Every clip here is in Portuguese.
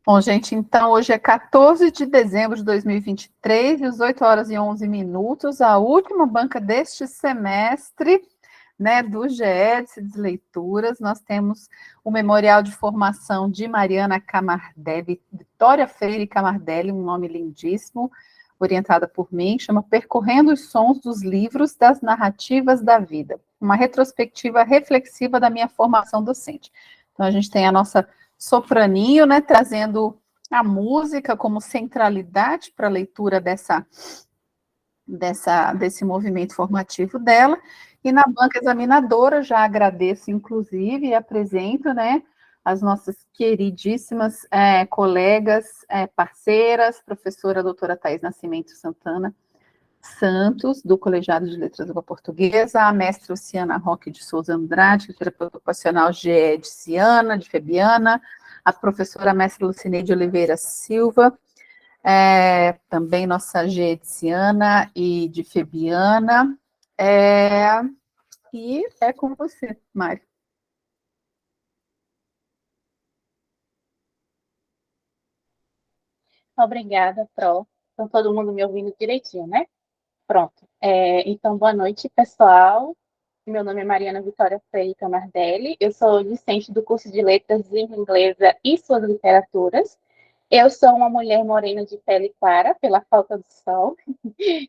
Bom, gente, então hoje é 14 de dezembro de 2023, às 8 horas e 11 minutos, a última banca deste semestre, né, do GE de Leituras. Nós temos o Memorial de Formação de Mariana Camardelli, Vitória Freire Camardelli, um nome lindíssimo, orientada por mim, chama Percorrendo os Sons dos Livros das Narrativas da Vida, uma retrospectiva reflexiva da minha formação docente. Então, a gente tem a nossa sopraninho, né, trazendo a música como centralidade para a leitura desse movimento formativo dela, e na banca examinadora, já agradeço, inclusive, e apresento, né, as nossas queridíssimas colegas, parceiras, professora doutora Thais Nascimento Santana Santos, do Colegiado de Letras da Língua Portuguesa, a mestra Luciana Roque de Souza Andrade, terapeuta ocupacional GE de Ciana, de Febiana, a professora mestra Lucineide Oliveira Silva, também nossa GE de Ciana e de Febiana, e é com você, Mari. Obrigada, Pro. Então, todo mundo me ouvindo direitinho, né? Pronto. Então, boa noite, pessoal. Meu nome é Mariana Vitória Freire Camardelli. Eu sou discente do curso de Letras em Inglesa e Suas Literaturas. Eu sou uma mulher morena de pele clara, pela falta do sol.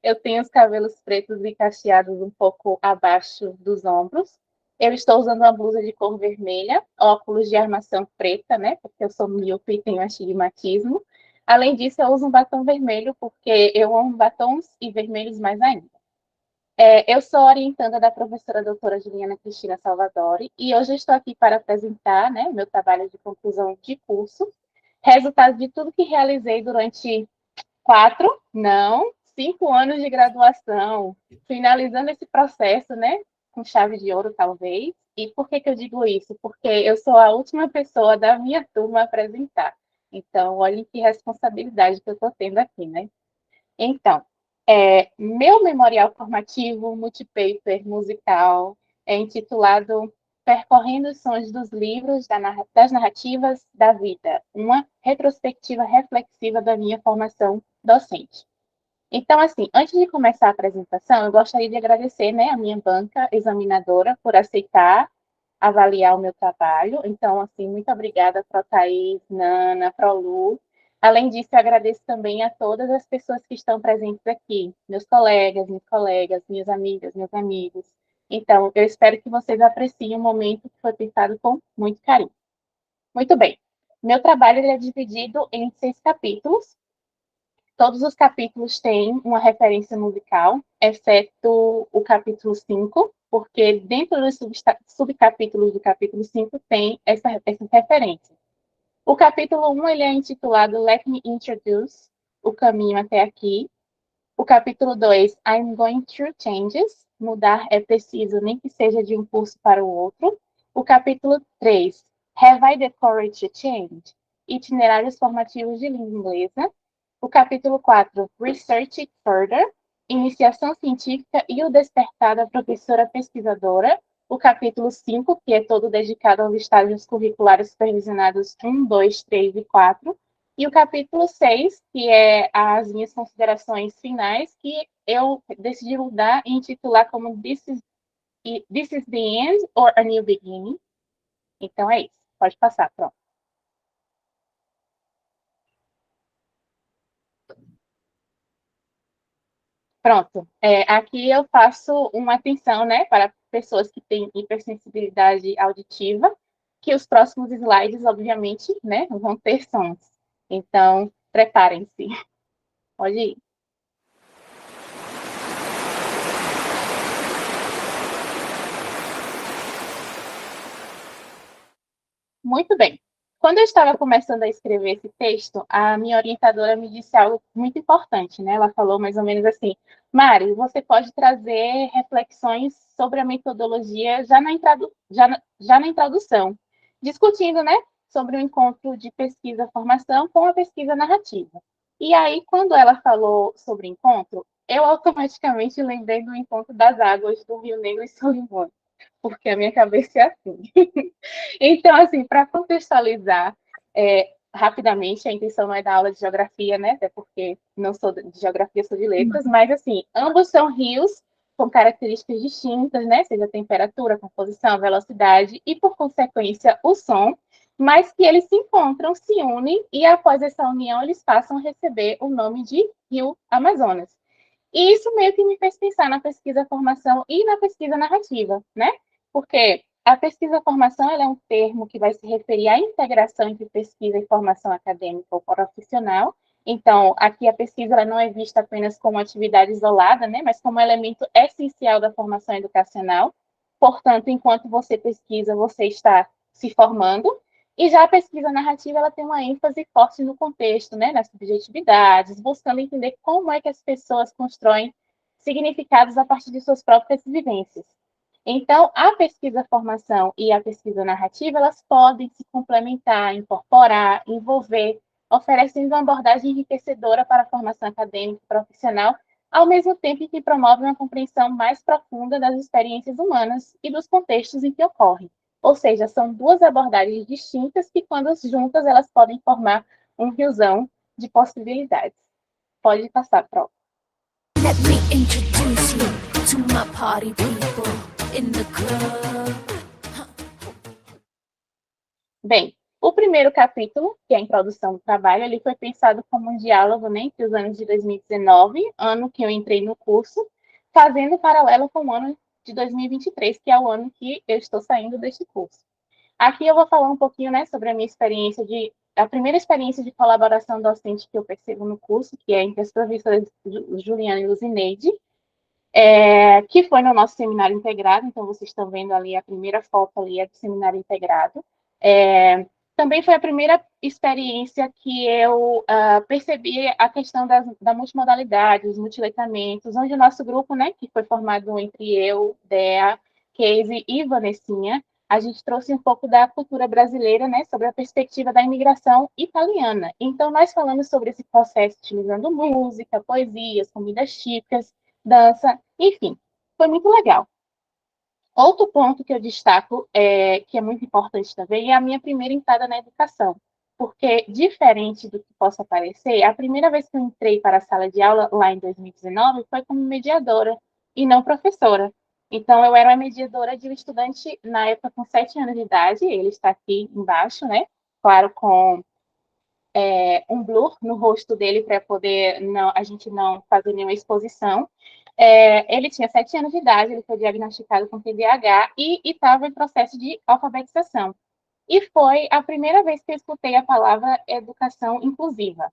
Eu tenho os cabelos pretos e cacheados um pouco abaixo dos ombros. Eu estou usando uma blusa de cor vermelha, óculos de armação preta, né? Porque eu sou míope e tenho astigmatismo. Além disso, eu uso um batom vermelho, porque eu amo batons e vermelhos mais ainda. Eu sou orientanda da professora doutora Juliana Cristina Salvadori, e hoje eu estou aqui para apresentar, né, meu trabalho de conclusão de curso, resultado de tudo que realizei durante 5 anos de graduação, finalizando esse processo, né, com chave de ouro, talvez. E por que eu digo isso? Porque eu sou a última pessoa da minha turma a apresentar. Então, olhem que responsabilidade que eu estou tendo aqui, né? Então, meu memorial formativo multipaper musical é intitulado Percorrendo os Sons dos Livros das Narrativas da Vida, uma retrospectiva reflexiva da minha formação docente. Então, assim, antes de começar a apresentação, eu gostaria de agradecer, né, a minha banca examinadora por aceitar avaliar o meu trabalho. Então, assim, muito obrigada para Thaís, Nana, para Lu. Além disso, eu agradeço também a todas as pessoas que estão presentes aqui, meus colegas, minhas amigas, meus amigos. Então, eu espero que vocês apreciem o momento que foi pensado com muito carinho. Muito bem. Meu trabalho é dividido em 6 capítulos. Todos os capítulos têm uma referência musical, exceto o capítulo 5, porque dentro dos subcapítulos do capítulo 5 tem essas referências. O capítulo 1 ele é intitulado Let Me Introduce, O Caminho Até Aqui. O capítulo 2, I'm Going Through Changes, Mudar é Preciso, nem que seja de um curso para o outro. O capítulo 3, Have I the Courage to Change? Itinerários formativos de língua inglesa. O capítulo 4, Research It Further, Iniciação Científica e o Despertar da Professora Pesquisadora. O capítulo 5, que é todo dedicado aos estágios curriculares supervisionados 1, 2, 3 e 4. E o capítulo 6, que é as minhas considerações finais, que eu decidi mudar e intitular como This is the End or a New Beginning. Então é isso. Pode passar, pronto. Pronto. Aqui eu faço uma atenção, né, para pessoas que têm hipersensibilidade auditiva, que os próximos slides, obviamente, né, vão ter sons. Então, preparem-se. Pode ir. Muito bem. Quando eu estava começando a escrever esse texto, a minha orientadora me disse algo muito importante, né? Ela falou mais ou menos assim: Mari, você pode trazer reflexões sobre a metodologia já na introdução, discutindo, né, sobre o encontro de pesquisa-formação com a pesquisa narrativa. E aí, quando ela falou sobre encontro, eu automaticamente lembrei do encontro das águas do Rio Negro e Solimões, porque a minha cabeça é assim. Então, assim, para contextualizar, rapidamente, a intenção não é dar aula de geografia, né? Até porque não sou de geografia, sou de letras, mas assim, ambos são rios com características distintas, né? Seja a temperatura, composição, velocidade e, por consequência, o som, mas que eles se encontram, se unem e, após essa união, eles passam a receber o nome de Rio Amazonas. E isso meio que me fez pensar na pesquisa-formação e na pesquisa-narrativa, né? Porque a pesquisa-formação é um termo que vai se referir à integração entre pesquisa e formação acadêmica ou profissional. Então, aqui a pesquisa ela não é vista apenas como atividade isolada, né? Mas como elemento essencial da formação educacional. Portanto, enquanto você pesquisa, você está se formando. E já a pesquisa narrativa ela tem uma ênfase forte no contexto, né, nas subjetividades, buscando entender como é que as pessoas constroem significados a partir de suas próprias vivências. Então, a pesquisa-formação e a pesquisa narrativa, elas podem se complementar, incorporar, envolver, oferecendo uma abordagem enriquecedora para a formação acadêmica e profissional, ao mesmo tempo que promove uma compreensão mais profunda das experiências humanas e dos contextos em que ocorrem. Ou seja, são duas abordagens distintas que, quando juntas, elas podem formar um riozão de possibilidades. Pode passar, Pro. Let me introduce you to my party people in the club. Bem, o primeiro capítulo, que é a introdução do trabalho, ele foi pensado como um diálogo, né, entre os anos de 2019, ano que eu entrei no curso, fazendo paralelo com o ano de 2023, que é o ano que eu estou saindo deste curso. Aqui eu vou falar um pouquinho, né, sobre a minha experiência a primeira experiência de colaboração docente que eu percebo no curso, que é entre as professoras Juliana e Luzineide, que foi no nosso seminário integrado. Então, vocês estão vendo ali a primeira foto ali é do seminário integrado. Também foi a primeira experiência que eu percebi a questão da multimodalidade, os multiletramentos, onde o nosso grupo, né, que foi formado entre eu, Dea, Casey e Vanessinha, a gente trouxe um pouco da cultura brasileira, né, sobre a perspectiva da imigração italiana. Então, nós falamos sobre esse processo utilizando música, poesias, comidas típicas, dança, enfim, foi muito legal. Outro ponto que eu destaco, que é muito importante também, é a minha primeira entrada na educação. Porque, diferente do que possa parecer, a primeira vez que eu entrei para a sala de aula, lá em 2019, foi como mediadora e não professora. Então, eu era a mediadora de um estudante, na época, com 7 anos de idade, ele está aqui embaixo, né? Claro, com um blur no rosto dele para poder a gente não fazer nenhuma exposição. Ele tinha 7 anos de idade, ele foi diagnosticado com TDAH e estava em processo de alfabetização. E foi a primeira vez que eu escutei a palavra educação inclusiva.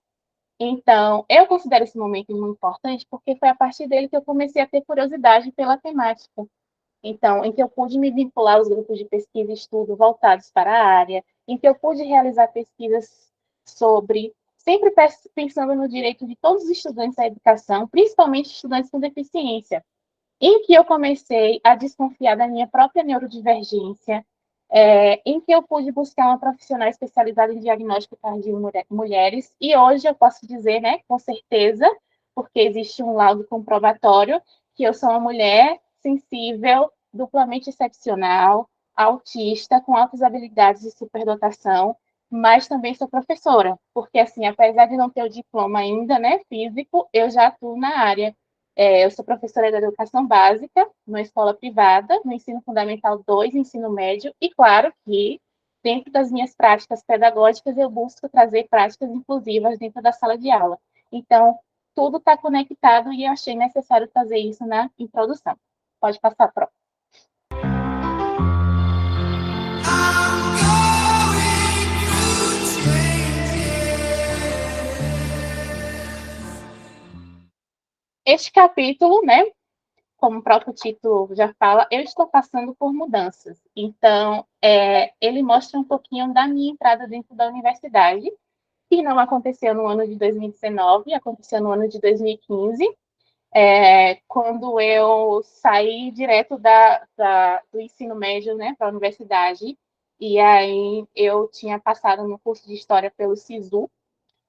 Então, eu considero esse momento muito importante porque foi a partir dele que eu comecei a ter curiosidade pela temática. Então, em que eu pude me vincular aos grupos de pesquisa e estudo voltados para a área, em que eu pude realizar pesquisas sobre, sempre pensando no direito de todos os estudantes à educação, principalmente estudantes com deficiência, em que eu comecei a desconfiar da minha própria neurodivergência, em que eu pude buscar uma profissional especializada em diagnóstico tardio em mulheres, e hoje eu posso dizer, né, com certeza, porque existe um laudo comprobatório, que eu sou uma mulher sensível, duplamente excepcional, autista, com altas habilidades de superdotação, mas também sou professora, porque, assim, apesar de não ter o diploma ainda, né, físico, eu já atuo na área. Eu sou professora de educação básica, numa escola privada, no ensino fundamental 2, ensino médio, e claro que, dentro das minhas práticas pedagógicas, eu busco trazer práticas inclusivas dentro da sala de aula. Então, tudo está conectado e eu achei necessário fazer isso na introdução. Pode passar, Pro. Este capítulo, né, como o próprio título já fala, eu estou passando por mudanças. Então, ele mostra um pouquinho da minha entrada dentro da universidade, que não aconteceu no ano de 2019, aconteceu no ano de 2015, quando eu saí direto do ensino médio, né, para a universidade, e aí eu tinha passado no curso de História pelo SISU,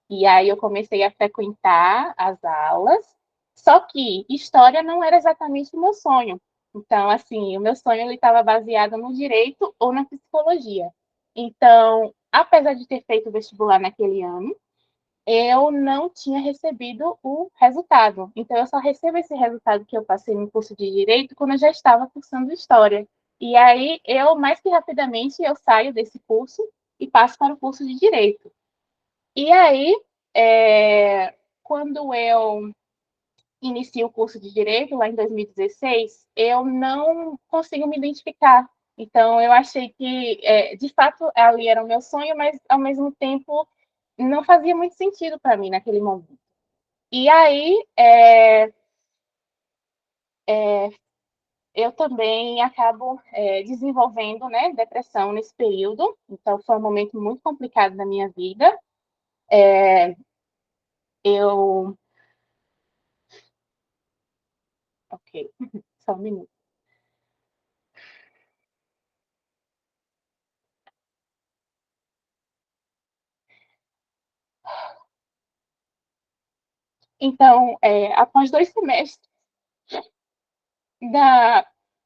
e aí eu comecei a frequentar as aulas, só que história não era exatamente o meu sonho. Então, assim, o meu sonho estava baseado no direito ou na psicologia. Então, apesar de ter feito o vestibular naquele ano, eu não tinha recebido o resultado. Então, eu só recebo esse resultado que eu passei no curso de Direito quando eu já estava cursando História. E aí, mais que rapidamente, eu saio desse curso e passo para o curso de Direito. E aí, quando eu inicio o curso de Direito, lá em 2016, eu não consigo me identificar. Então, eu achei que, de fato, ali era o meu sonho, mas, ao mesmo tempo, não fazia muito sentido para mim naquele momento. E aí, eu também acabo desenvolvendo, né, depressão nesse período. Então, foi um momento muito complicado na minha vida. Eu... Ok, só um minuto. Então, após 2 semestres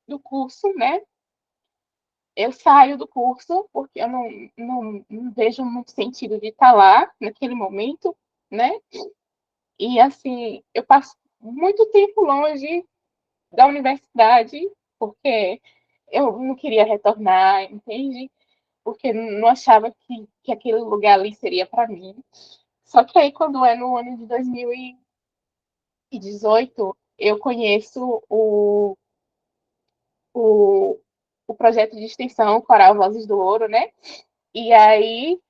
do curso, né, eu saio do curso porque eu não vejo muito sentido de estar lá naquele momento, né? E assim, eu passo muito tempo longe da universidade porque eu não queria retornar, entende? Porque não achava que aquele lugar ali seria para mim. Só que aí, quando é no ano de 2018, eu conheço o, o projeto de extensão Coral Vozes do Ouro, né? E aí,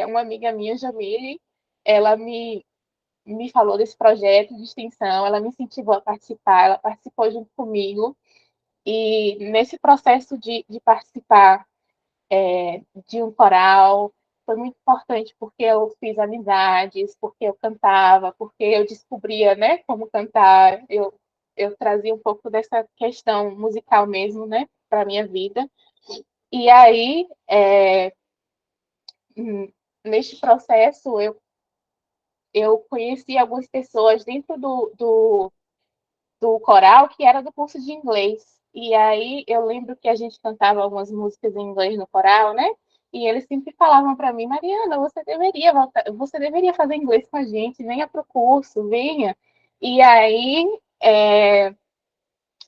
uma amiga minha, Jamile, ela me falou desse projeto de extensão, ela me incentivou a participar, ela participou junto comigo. E nesse processo de participar de um coral, foi muito importante porque eu fiz amizades, porque eu cantava, porque eu descobria, né, como cantar, eu trazia um pouco dessa questão musical mesmo, né, para a minha vida. E aí, neste processo, eu conheci algumas pessoas dentro do coral que era do curso de inglês. E aí eu lembro que a gente cantava algumas músicas em inglês no coral, né? E eles sempre falavam para mim, Mariana, você deveria voltar, você deveria fazer inglês com a gente, venha para o curso, venha. E aí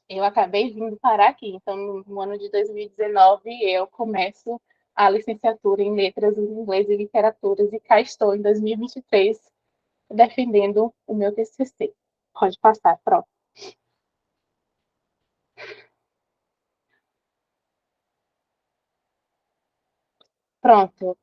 eu acabei vindo parar aqui. Então, no ano de 2019, eu começo a licenciatura em Letras em Inglês e Literaturas e cá estou em 2023 defendendo o meu TCC. Pode passar, pronto. Pronto.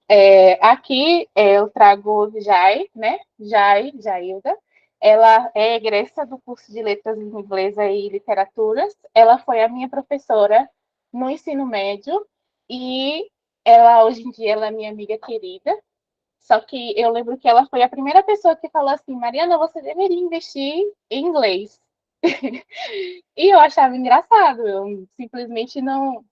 Aqui eu trago Jai, né? Jailda. Ela é egressa do curso de Letras em Inglês e Literaturas. Ela foi a minha professora no ensino médio e ela hoje em dia ela é minha amiga querida. Só que eu lembro que ela foi a primeira pessoa que falou assim, Mariana, você deveria investir em inglês. E eu achava engraçado, eu simplesmente não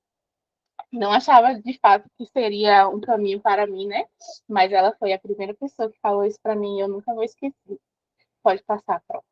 achava de fato que seria um caminho para mim, né? Mas ela foi a primeira pessoa que falou isso para mim e eu nunca vou esquecer. Pode passar, Pro.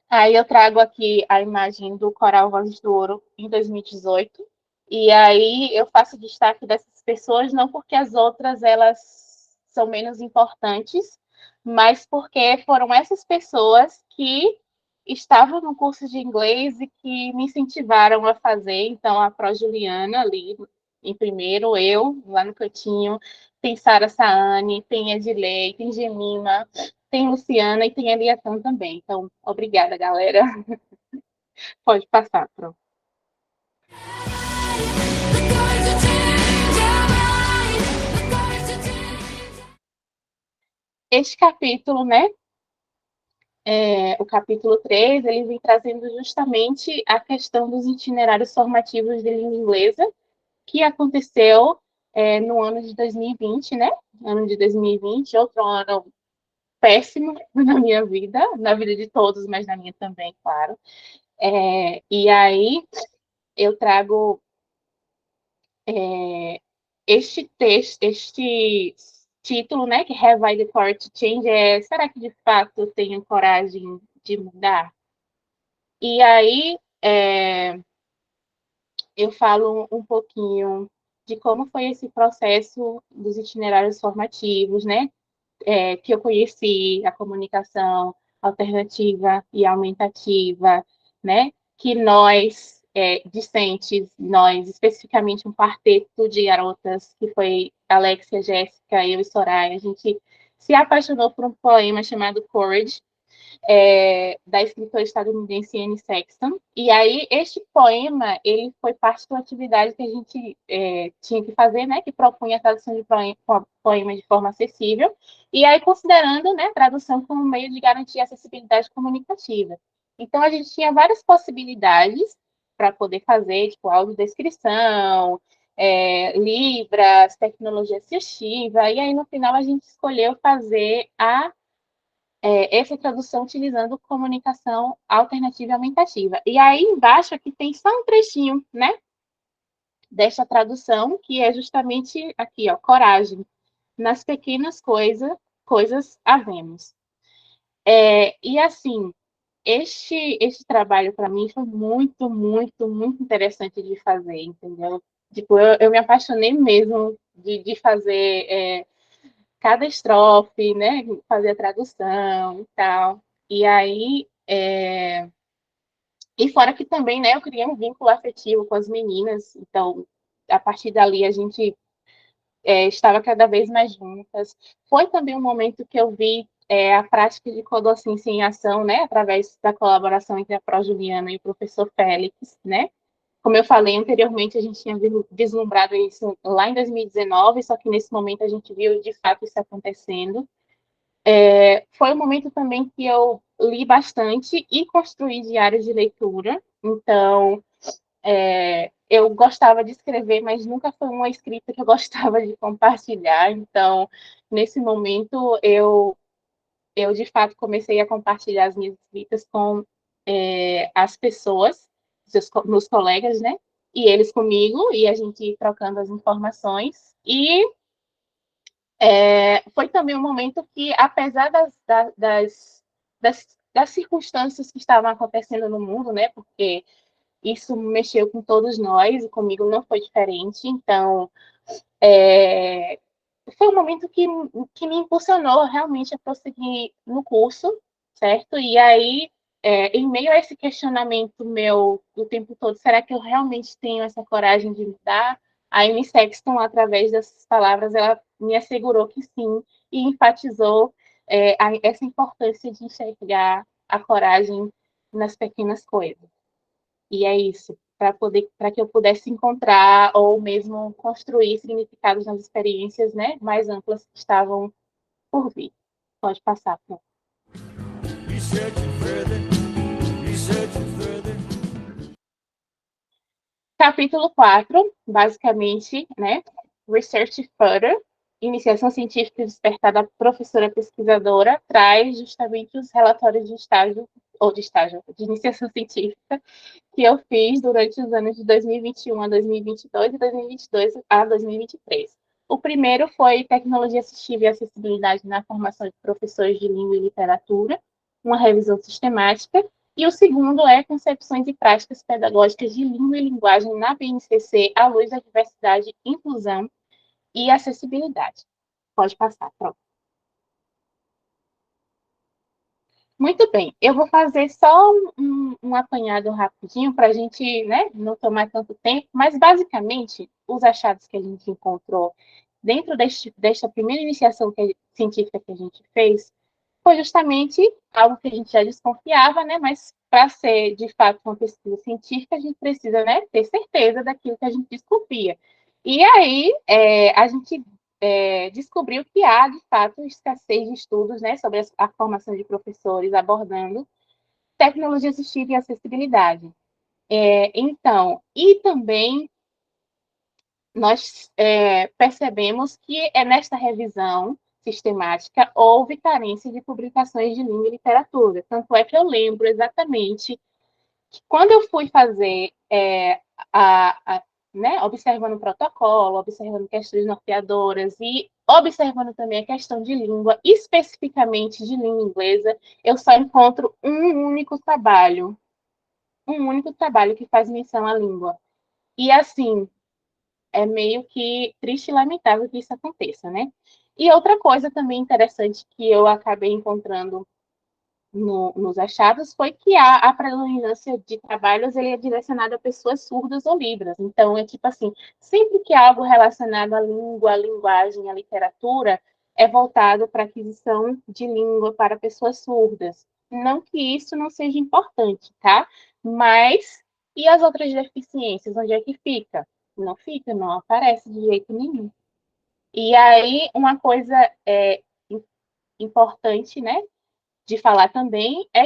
Aí eu trago aqui a imagem do Coral Vozes do Ouro em 2018. E aí eu faço destaque dessas pessoas não porque as outras elas são menos importantes, mas porque foram essas pessoas que estavam no curso de inglês e que me incentivaram a fazer. Então, a Pro Juliana ali em primeiro, eu lá no cantinho, tem Sara Saane, tem Edilei, tem Gemima, tem Luciana e tem Eliatan também. Então, obrigada, galera. Pode passar, Pro. Este capítulo, né, o capítulo 3, ele vem trazendo justamente a questão dos itinerários formativos de língua inglesa, que aconteceu no ano de 2020, né? Ano de 2020, outro ano péssimo na minha vida, na vida de todos, mas na minha também, claro. E aí eu trago este texto, este título, né, que Have I the Courage to Change, será que de fato eu tenho coragem de mudar? E aí eu falo um pouquinho de como foi esse processo dos itinerários formativos, né? Que eu conheci a comunicação alternativa e aumentativa, né? Que nós, discentes, nós, especificamente um quarteto de garotas, que foi Alexia, Jéssica, eu e Soraya, a gente se apaixonou por um poema chamado Courage, da escritora estadunidense Anne Sexton. E aí, este poema, ele foi parte de uma atividade que a gente tinha que fazer, né, que propunha a tradução de poema de forma acessível, e aí considerando, né, a tradução como meio de garantir a acessibilidade comunicativa. Então, a gente tinha várias possibilidades para poder fazer, tipo, audiodescrição, Libras, tecnologia assistiva, e aí, no final, a gente escolheu fazer essa tradução utilizando comunicação alternativa e aumentativa. E aí embaixo aqui tem só um trechinho, né, desta tradução, que é justamente aqui, ó, coragem. Nas pequenas coisas havemos. E assim, este trabalho para mim foi muito, muito, muito interessante de fazer, entendeu? Tipo, eu me apaixonei mesmo de fazer cada estrofe, né, fazer a tradução e tal. E aí, e fora que também, né, eu criei um vínculo afetivo com as meninas, então, a partir dali a gente estava cada vez mais juntas. Foi também um momento que eu vi a prática de codocência em ação, né, através da colaboração entre a Pró Juliana e o professor Félix, né. Como eu falei anteriormente, a gente tinha vislumbrado isso lá em 2019, só que nesse momento a gente viu de fato isso acontecendo. Foi um momento também que eu li bastante e construí diários de leitura. Então, eu gostava de escrever, mas nunca foi uma escrita que eu gostava de compartilhar. Então, nesse momento, eu de fato comecei a compartilhar as minhas escritas com as pessoas, meus colegas, né? E eles comigo, e a gente trocando as informações. E foi também um momento que, apesar das circunstâncias que estavam acontecendo no mundo, né? Porque isso mexeu com todos nós, e comigo não foi diferente. Então, foi um momento que me impulsionou realmente a prosseguir no curso, certo? E aí, em meio a esse questionamento meu o tempo todo, será que eu realmente tenho essa coragem de mudar? A Amy Sexton, através dessas palavras, ela me assegurou que sim, e enfatizou essa importância de enxergar a coragem nas pequenas coisas. E é isso, para que eu pudesse encontrar ou mesmo construir significados nas experiências, né, mais amplas que estavam por vir. Pode passar, Fran. Capítulo 4, basicamente, né, Research Further, iniciação científica despertada da professora pesquisadora, traz justamente os relatórios de estágio, de iniciação científica, que eu fiz durante os anos de 2021 a 2022 e 2022 a 2023. O primeiro foi Tecnologia Assistiva e Acessibilidade na Formação de Professores de Língua e Literatura, uma revisão sistemática, e o segundo é Concepções e Práticas Pedagógicas de Língua e Linguagem na BNCC à luz da diversidade, inclusão e acessibilidade. Pode passar, pronto. Muito bem, eu vou fazer só um apanhado rapidinho para a gente, né, não tomar tanto tempo, mas basicamente os achados que a gente encontrou dentro desta primeira iniciação científica que a gente fez foi justamente algo que a gente já desconfiava, né, mas para ser de fato uma pesquisa científica a gente precisa, né, ter certeza daquilo que a gente desconfia. E aí a gente descobriu que há, de fato, escassez de estudos, né, sobre a formação de professores abordando tecnologia assistiva e acessibilidade. Então, e também nós percebemos que nesta revisão sistemática houve carência de publicações de língua e literatura. Tanto é que eu lembro exatamente que quando eu fui fazer né, observando o protocolo, observando questões norteadoras e observando também a questão de língua, especificamente de língua inglesa, eu só encontro um único trabalho que faz menção à língua. E, assim, é meio que triste e lamentável que isso aconteça, né? E outra coisa também interessante que eu acabei encontrando nos achados foi que a predominância de trabalhos ele é direcionado a pessoas surdas ou libras. Então, é tipo assim, sempre que algo relacionado à língua, à linguagem, à literatura, é voltado para a aquisição de língua para pessoas surdas. Não que isso não seja importante, tá? Mas, e as outras deficiências, onde é que fica? Não fica, não aparece de jeito nenhum. E aí, uma coisa importante, né, de falar também é,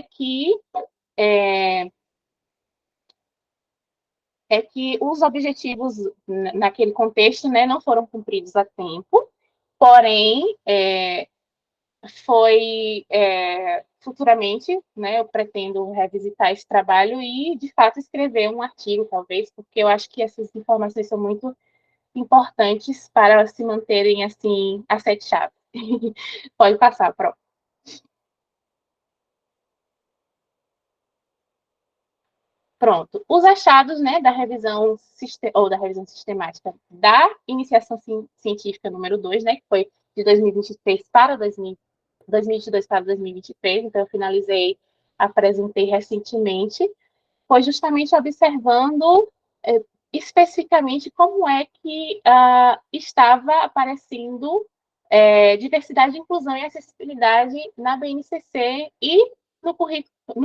é que os objetivos naquele contexto, né, não foram cumpridos a tempo, porém, futuramente, né, eu pretendo revisitar esse trabalho e, de fato, escrever um artigo, talvez, porque eu acho que essas informações são muito importantes para se manterem, assim, a sete chaves. Pode passar, Pro. Pronto. Os achados, né, da revisão ou da revisão sistemática da iniciação científica número 2, né, que foi de 2023 para 2022 para 2023, então eu finalizei, apresentei recentemente, foi justamente observando especificamente como é que estava aparecendo diversidade, inclusão e acessibilidade na BNCC e no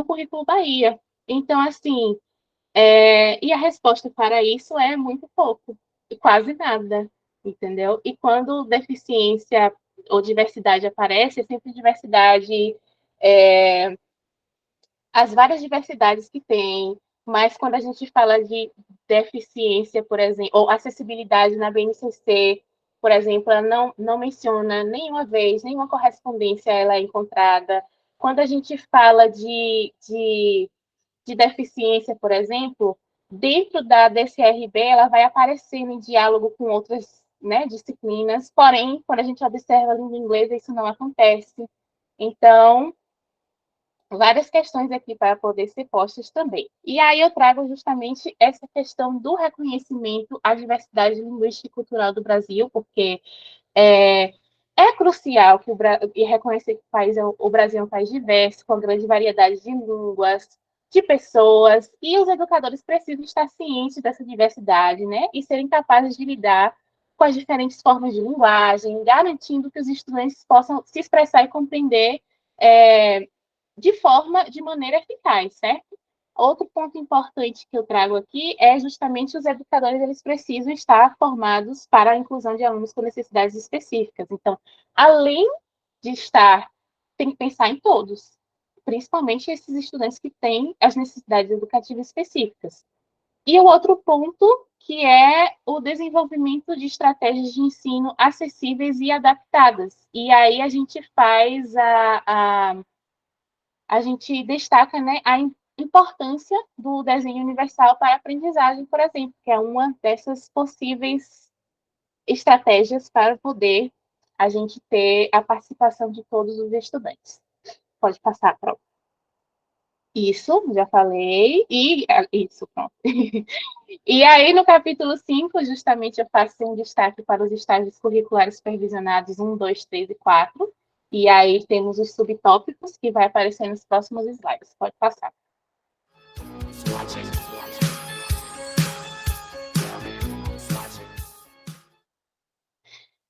currículo Bahia. Então, assim, e a resposta para isso é muito pouco, quase nada, entendeu? E quando deficiência ou diversidade aparece, é sempre diversidade, é, as várias diversidades que tem, mas quando a gente fala de deficiência, por exemplo, ou acessibilidade na BNCC, por exemplo, ela não menciona nenhuma vez, nenhuma correspondência ela é encontrada. Quando a gente fala de deficiência, por exemplo, dentro da DCRB, ela vai aparecendo em diálogo com outras, né, disciplinas, porém, quando a gente observa a língua inglesa, isso não acontece. Então, várias questões aqui para poder ser postas também. E aí eu trago justamente essa questão do reconhecimento à diversidade linguística e cultural do Brasil, porque é, é crucial que e reconhecer que o Brasil é um país diverso, com grande variedade de línguas, de pessoas, e os educadores precisam estar cientes dessa diversidade, né? E serem capazes de lidar com as diferentes formas de linguagem, garantindo que os estudantes possam se expressar e compreender de maneira eficaz, certo? Outro ponto importante que eu trago aqui é justamente os educadores, eles precisam estar formados para a inclusão de alunos com necessidades específicas. Então, além de estar, tem que pensar em todos, principalmente esses estudantes que têm as necessidades educativas específicas. E o outro ponto, que é o desenvolvimento de estratégias de ensino acessíveis e adaptadas. E aí a gente faz a gente destaca, né, a importância do desenho universal para a aprendizagem, por exemplo, que é uma dessas possíveis estratégias para poder a gente ter a participação de todos os estudantes. Pode passar, pronto. Isso, já falei. E isso, pronto. E aí, no capítulo 5, justamente eu faço um destaque para os estágios curriculares supervisionados 1, 2, 3 e 4. E aí temos os subtópicos que vai aparecer nos próximos slides. Pode passar.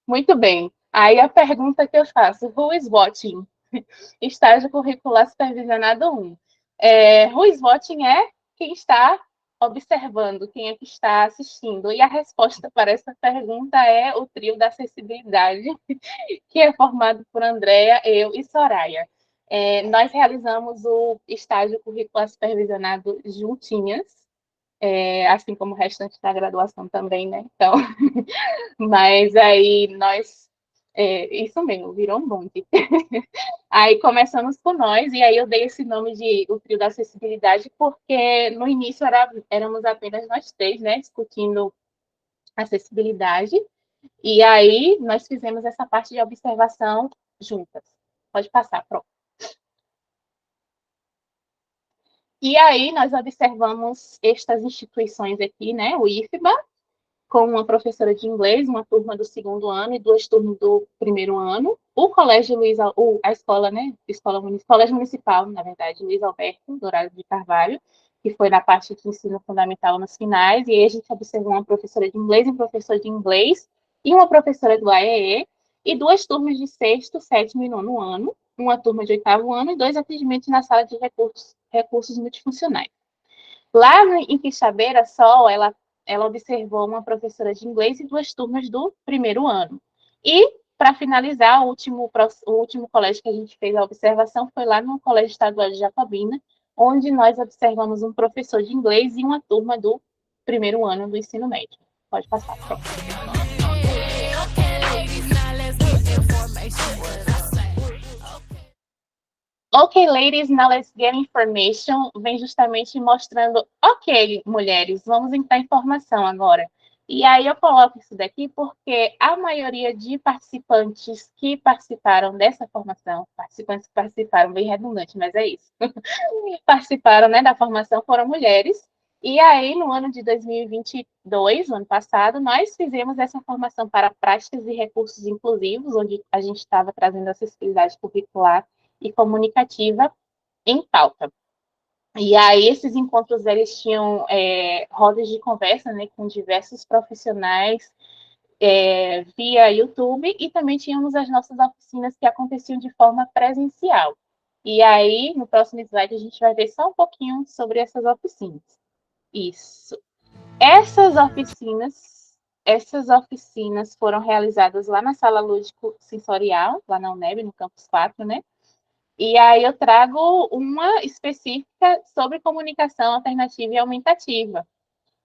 Muito bem. Aí a pergunta que eu faço, who is watching? Estágio curricular supervisionado 1. Who is watching é quem está observando, quem é que está assistindo. E a resposta para essa pergunta é o trio da acessibilidade, que é formado por Andréa, eu e Soraya. Nós realizamos o estágio curricular supervisionado juntinhas, assim como o restante da graduação também, né? Então, mas aí nós. Isso mesmo, virou um bonde. Aí começamos com nós, e aí eu dei esse nome de o trio da acessibilidade, porque no início éramos apenas nós três, né, discutindo acessibilidade, e aí nós fizemos essa parte de observação juntas. Pode passar, pronto. E aí nós observamos estas instituições aqui, né, o IFBA, com uma professora de inglês, uma turma do segundo ano e 2 turmas do primeiro ano. O Colégio Luiz, a escola, né, Colégio Municipal, na verdade, Luiz Alberto Dourado de Carvalho, que foi na parte de ensino fundamental nos finais, e aí a gente observou uma professora de inglês, um professor de inglês e uma professora do AEE, e 2 turmas de sexto, sétimo e nono ano, uma turma de oitavo ano e 2 atendimentos na sala de recursos multifuncionais. Lá em Quixabeira, só ela observou uma professora de inglês e 2 turmas do primeiro ano. E, para finalizar, o último colégio que a gente fez a observação foi lá no Colégio Estadual de Jacobina, onde nós observamos um professor de inglês e uma turma do primeiro ano do ensino médio. Pode passar, pronto. Ok, ladies, now let's get information. Vem justamente mostrando, ok, mulheres, vamos entrar em informação agora. E aí eu coloco isso daqui porque a maioria de participantes que participaram dessa formação, participantes que participaram, bem redundante, mas é isso, participaram, né, da formação foram mulheres. E aí, no ano de 2022, no ano passado, nós fizemos essa formação para práticas e recursos inclusivos, onde a gente estava trazendo acessibilidade curricular e comunicativa em pauta. E aí esses encontros eles tinham rodas de conversa, né, com diversos profissionais via YouTube, e também tínhamos as nossas oficinas que aconteciam de forma presencial. E aí no próximo slide a gente vai ver só um pouquinho sobre essas oficinas. Isso. Essas oficinas foram realizadas lá na sala lúdico-sensorial, lá na UNEB, no campus 4, né? E aí eu trago uma específica sobre comunicação alternativa e aumentativa.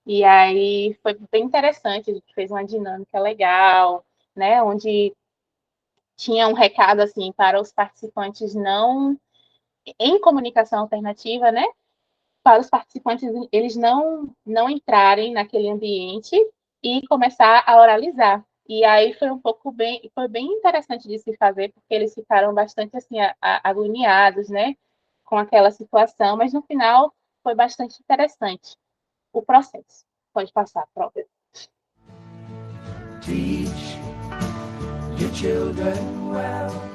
E aí foi bem interessante, a gente fez uma dinâmica legal, né, onde tinha um recado assim para os participantes não em comunicação alternativa, né? Para os participantes eles não entrarem naquele ambiente e começar a oralizar. E aí foi bem interessante de se fazer, porque eles ficaram bastante assim agoniados, né, com aquela situação, mas no final foi bastante interessante o processo. Pode passar, própria. Teach your children well.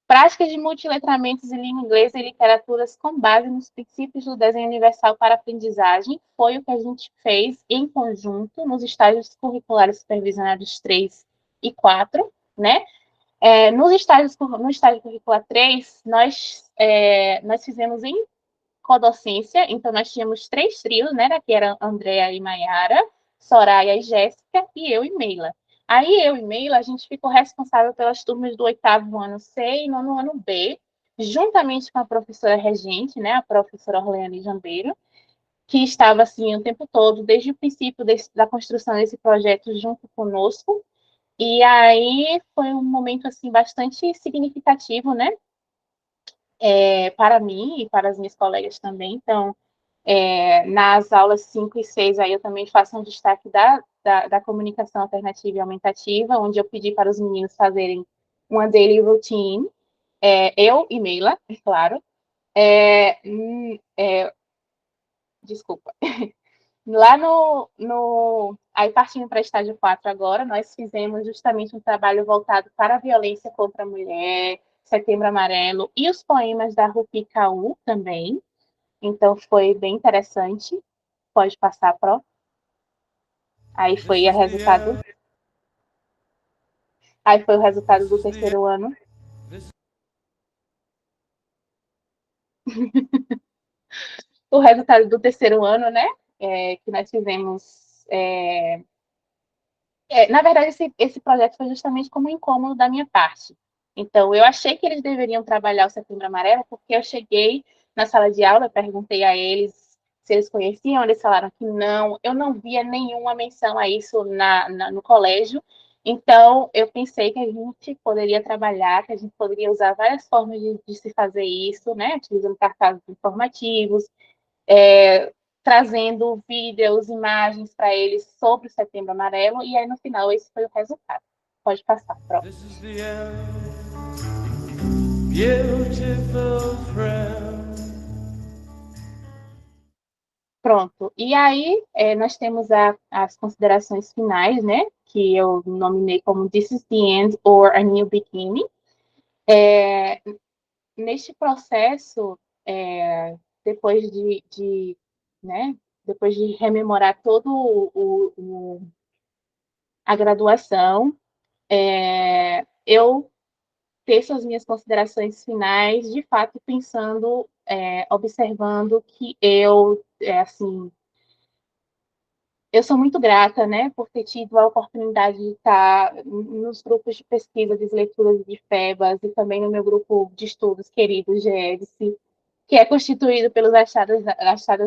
Práticas de multiletramentos em língua inglesa e literaturas com base nos princípios do desenho universal para aprendizagem foi o que a gente fez em conjunto nos estágios curriculares supervisionados 3 e 4, né? No estágio curricular 3, nós fizemos em codocência, então nós tínhamos 3 trios, né? Que eram Andréa e Maiara, Soraya e Jéssica, e eu e Meila. Aí eu e Meila, a gente ficou responsável pelas turmas do 8º ano C e 9º ano B, juntamente com a professora regente, né, a professora Orleane Jambeiro, que estava assim o tempo todo, desde o princípio da construção desse projeto junto conosco. E aí foi um momento assim bastante significativo, né, para mim e para as minhas colegas também. Então, nas aulas 5 e 6, aí eu também faço um destaque da comunicação alternativa e aumentativa, onde eu pedi para os meninos fazerem uma daily routine, eu e Meila, é claro. Desculpa. Lá aí partindo para estágio 4 agora, nós fizemos justamente um trabalho voltado para a violência contra a mulher, Setembro Amarelo, e os poemas da Rupi Kaur também. Então, foi bem interessante. Pode passar, Pro. Aí foi o resultado. Aí foi o resultado do terceiro ano. O resultado do terceiro ano, né? Que nós fizemos. Na verdade, esse projeto foi justamente como um incômodo da minha parte. Então, eu achei que eles deveriam trabalhar o Setembro Amarelo, porque eu cheguei na sala de aula, perguntei a eles se eles conheciam, eles falaram que não, eu não via nenhuma menção a isso no colégio. Então, eu pensei que a gente poderia trabalhar, que a gente poderia usar várias formas de se fazer isso, né? Utilizando cartazes informativos, trazendo vídeos, imagens para eles sobre o Setembro Amarelo, e aí no final esse foi o resultado. Pode passar, próximo. This is the end. Beautiful friend. Pronto. E aí, nós temos as considerações finais, né? Que eu nominei como This is the End or a New Beginning. Neste processo, depois né, depois de rememorar todo a graduação, eu teço as minhas considerações finais, de fato, pensando, observando que assim, eu sou muito grata, né, por ter tido a oportunidade de estar nos grupos de pesquisa de leituras de FEBAS e também no meu grupo de estudos querido, GEDSE, que é constituído pelos achados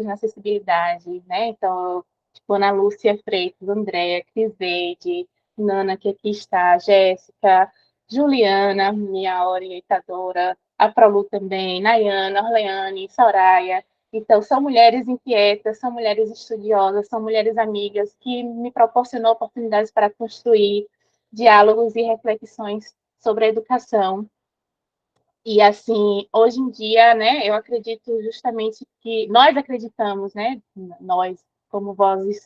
na acessibilidade, né? Então, tipo, Ana Lúcia Freitas, Andréa, Criseide, Nana, que aqui está, Jéssica, Juliana, minha orientadora, a Prolu também, Nayana, Orleane, Soraya. Então, são mulheres inquietas, são mulheres estudiosas, são mulheres amigas que me proporcionam oportunidades para construir diálogos e reflexões sobre a educação. E, assim, hoje em dia, né, eu acredito justamente que nós acreditamos, né, nós, como vozes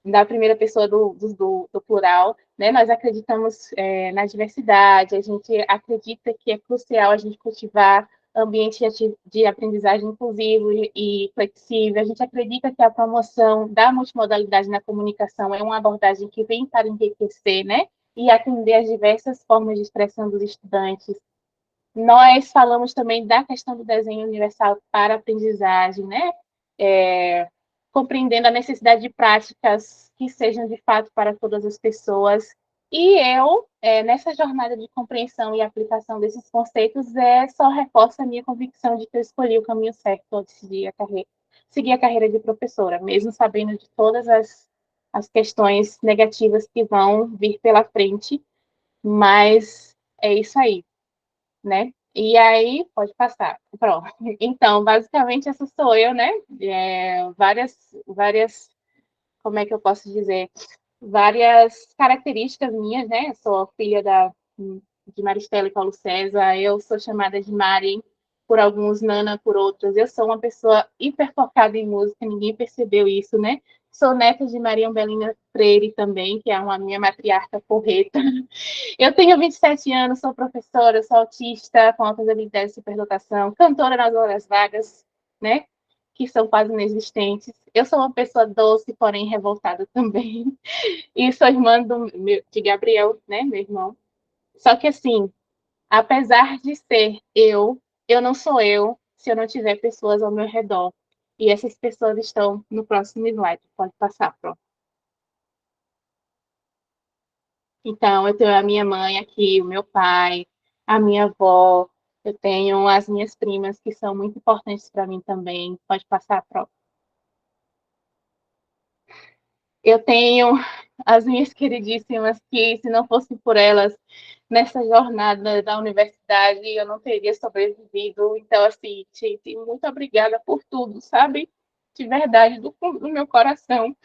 da primeira pessoa do plural, né, nós acreditamos na diversidade, a gente acredita que é crucial a gente cultivar ambiente de aprendizagem inclusivo e flexível, a gente acredita que a promoção da multimodalidade na comunicação é uma abordagem que vem para enriquecer, né, e atender às diversas formas de expressão dos estudantes. Nós falamos também da questão do desenho universal para a aprendizagem, né? Compreendendo a necessidade de práticas que sejam de fato para todas as pessoas. E eu, nessa jornada de compreensão e aplicação desses conceitos, só reforça a minha convicção de que eu escolhi o caminho certo ao decidir seguir a carreira de professora, mesmo sabendo de todas as questões negativas que vão vir pela frente, mas é isso aí, né? E aí, pode passar. Pronto. Então, basicamente, essa sou eu, né? Várias, como é que eu posso dizer? Várias características minhas, né? Eu sou filha de Maristela e Paulo César, eu sou chamada de Mari por alguns, Nana por outros. Eu sou uma pessoa hiper focada em música, ninguém percebeu isso, né? Sou neta de Maria Umbelina Freire também, que é uma minha matriarca porreta. Eu tenho 27 anos, sou professora, sou autista, com altas habilidades de superdotação, cantora nas horas vagas, né? Que são quase inexistentes. Eu sou uma pessoa doce, porém revoltada também. E sou irmã de Gabriel, né? Meu irmão. Só que, assim, apesar de ser eu não sou eu se eu não tiver pessoas ao meu redor. E essas pessoas estão no próximo slide. Pode passar, pronto. Então, eu tenho a minha mãe aqui, o meu pai, a minha avó, eu tenho as minhas primas, que são muito importantes para mim também. Pode passar a prova. Eu tenho as minhas queridíssimas, que se não fosse por elas, nessa jornada da universidade, eu não teria sobrevivido. Então, assim, gente, muito obrigada por tudo, sabe? De verdade, do fundo do meu coração.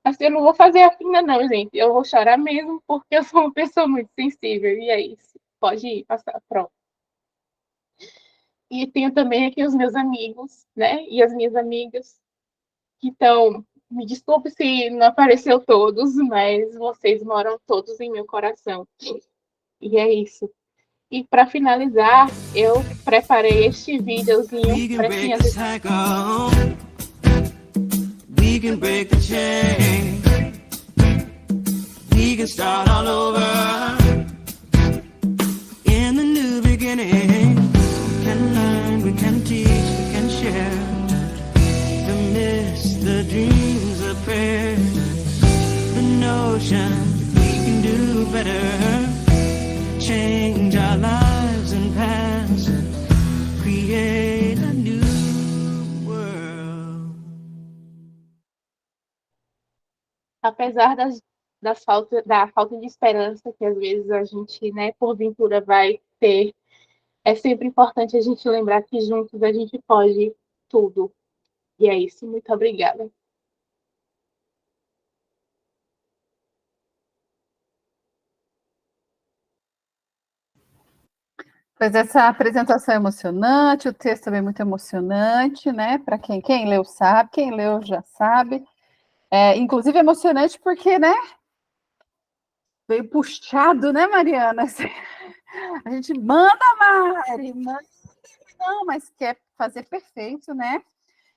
Assim, eu não vou fazer a fina, não, gente. Eu vou chorar mesmo, porque eu sou uma pessoa muito sensível. E é isso. Pode ir, passar. Pronto. E tenho também aqui os meus amigos, né? E as minhas amigas, que estão. Me desculpe se não apareceu todos, mas vocês moram todos em meu coração. E é isso. E para finalizar, eu preparei este videozinho para quem às vezes. We can break the chain. We can start all over in the new beginning. We can learn, we can teach, we can share the myths, the dreams, the prayers, the notion we can do better, change our lives and paths, create a new world. Apesar da falta de esperança que às vezes a gente, né, porventura vai ter, é sempre importante a gente lembrar que juntos a gente pode tudo. E é isso. Muito obrigada. Pois essa apresentação é emocionante, o texto também é muito emocionante, né? Para quem leu sabe, quem leu já sabe. Inclusive emocionante porque, né? Veio puxado, né, Mariana? A gente manda, Mari, manda, não, mas quer fazer perfeito, né?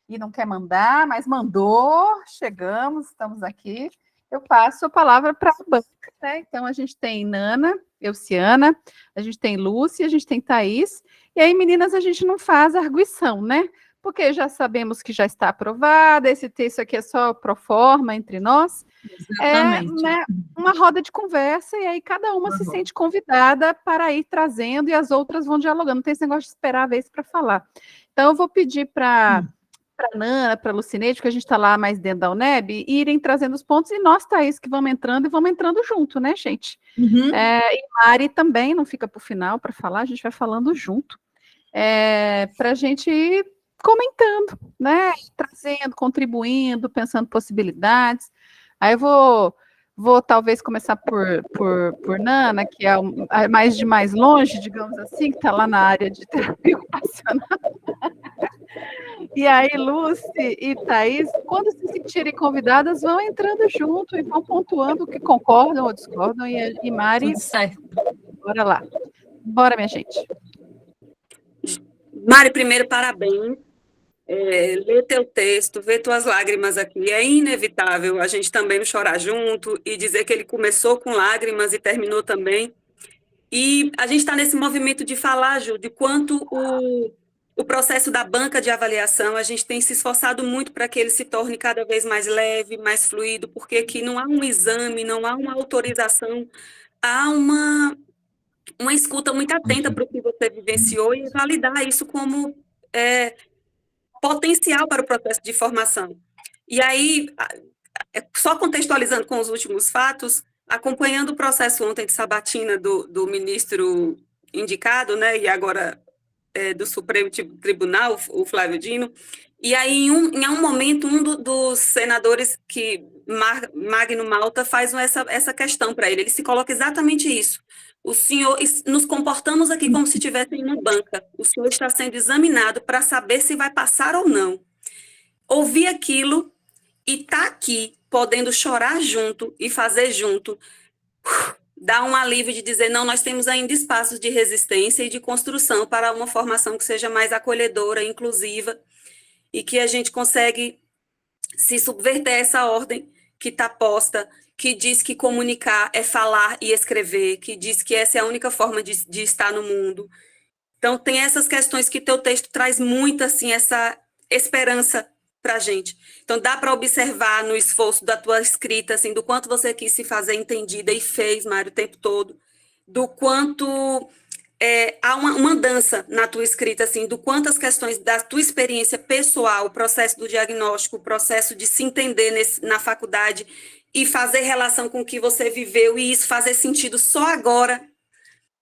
E não quer mandar, mas mandou, chegamos, estamos aqui. Eu passo a palavra para a banca, né? Então a gente tem Nana, Elciana, a gente tem Lúcia, a gente tem Thaís, e aí, meninas, a gente não faz arguição, né? Porque já sabemos que já está aprovada, esse texto aqui é só pro forma entre nós. Exatamente. Né, uma roda de conversa, e aí cada uma se sente convidada para ir trazendo, e as outras vão dialogando. Não tem esse negócio de esperar a vez para falar. Então, eu vou pedir para a Nana, para a Lucineide, porque a gente está lá mais dentro da UNEB, irem trazendo os pontos, e nós, Thaís, que vamos entrando e vamos entrando junto, né, gente? E Mari também não fica para o final para falar, a gente vai falando junto. Para a gente ir comentando, né? Trazendo, contribuindo, pensando possibilidades. Aí eu vou talvez começar por Nana, que é a mais longe, digamos assim, que está lá na área de terapia ocupacional. E aí, Lúcia e Thaís, quando se sentirem convidadas, vão entrando junto e vão pontuando o que concordam ou discordam. E Mari, tudo certo. Bora lá. Bora, minha gente. Mari, primeiro, parabéns. Ler teu texto, ver tuas lágrimas aqui, é inevitável a gente também chorar junto e dizer que ele começou com lágrimas e terminou também. E a gente está nesse movimento de falar, Ju, de quanto o processo da banca de avaliação, a gente tem se esforçado muito para que ele se torne cada vez mais leve, mais fluido, porque aqui não há um exame, não há uma autorização, há uma escuta muito atenta para o que você vivenciou e validar isso como potencial para o processo de formação. E aí, só contextualizando com os últimos fatos, acompanhando o processo ontem de sabatina do ministro indicado, né, e agora do Supremo Tribunal, o Flávio Dino, e aí, em um momento, dos senadores, Magno Malta, faz essa questão para ele. Ele se coloca exatamente isso. O senhor, nos comportamos aqui como se estivesse em uma banca. O senhor está sendo examinado para saber se vai passar ou não. Ouvir aquilo e estar aqui, podendo chorar junto e fazer junto, dá um alívio de dizer, não, nós temos ainda espaços de resistência e de construção para uma formação que seja mais acolhedora, inclusiva, e que a gente consegue se subverter essa ordem que está posta, que diz que comunicar é falar e escrever, que diz que essa é a única forma de estar no mundo. Então, tem essas questões que teu texto traz muito, assim, essa esperança para a gente. Então, dá para observar no esforço da tua escrita, assim, do quanto você quis se fazer entendida e fez, Mário, o tempo todo, do quanto há uma dança na tua escrita, assim, do quanto as questões da tua experiência pessoal, o processo do diagnóstico, o processo de se entender na faculdade e fazer relação com o que você viveu e isso fazer sentido só agora.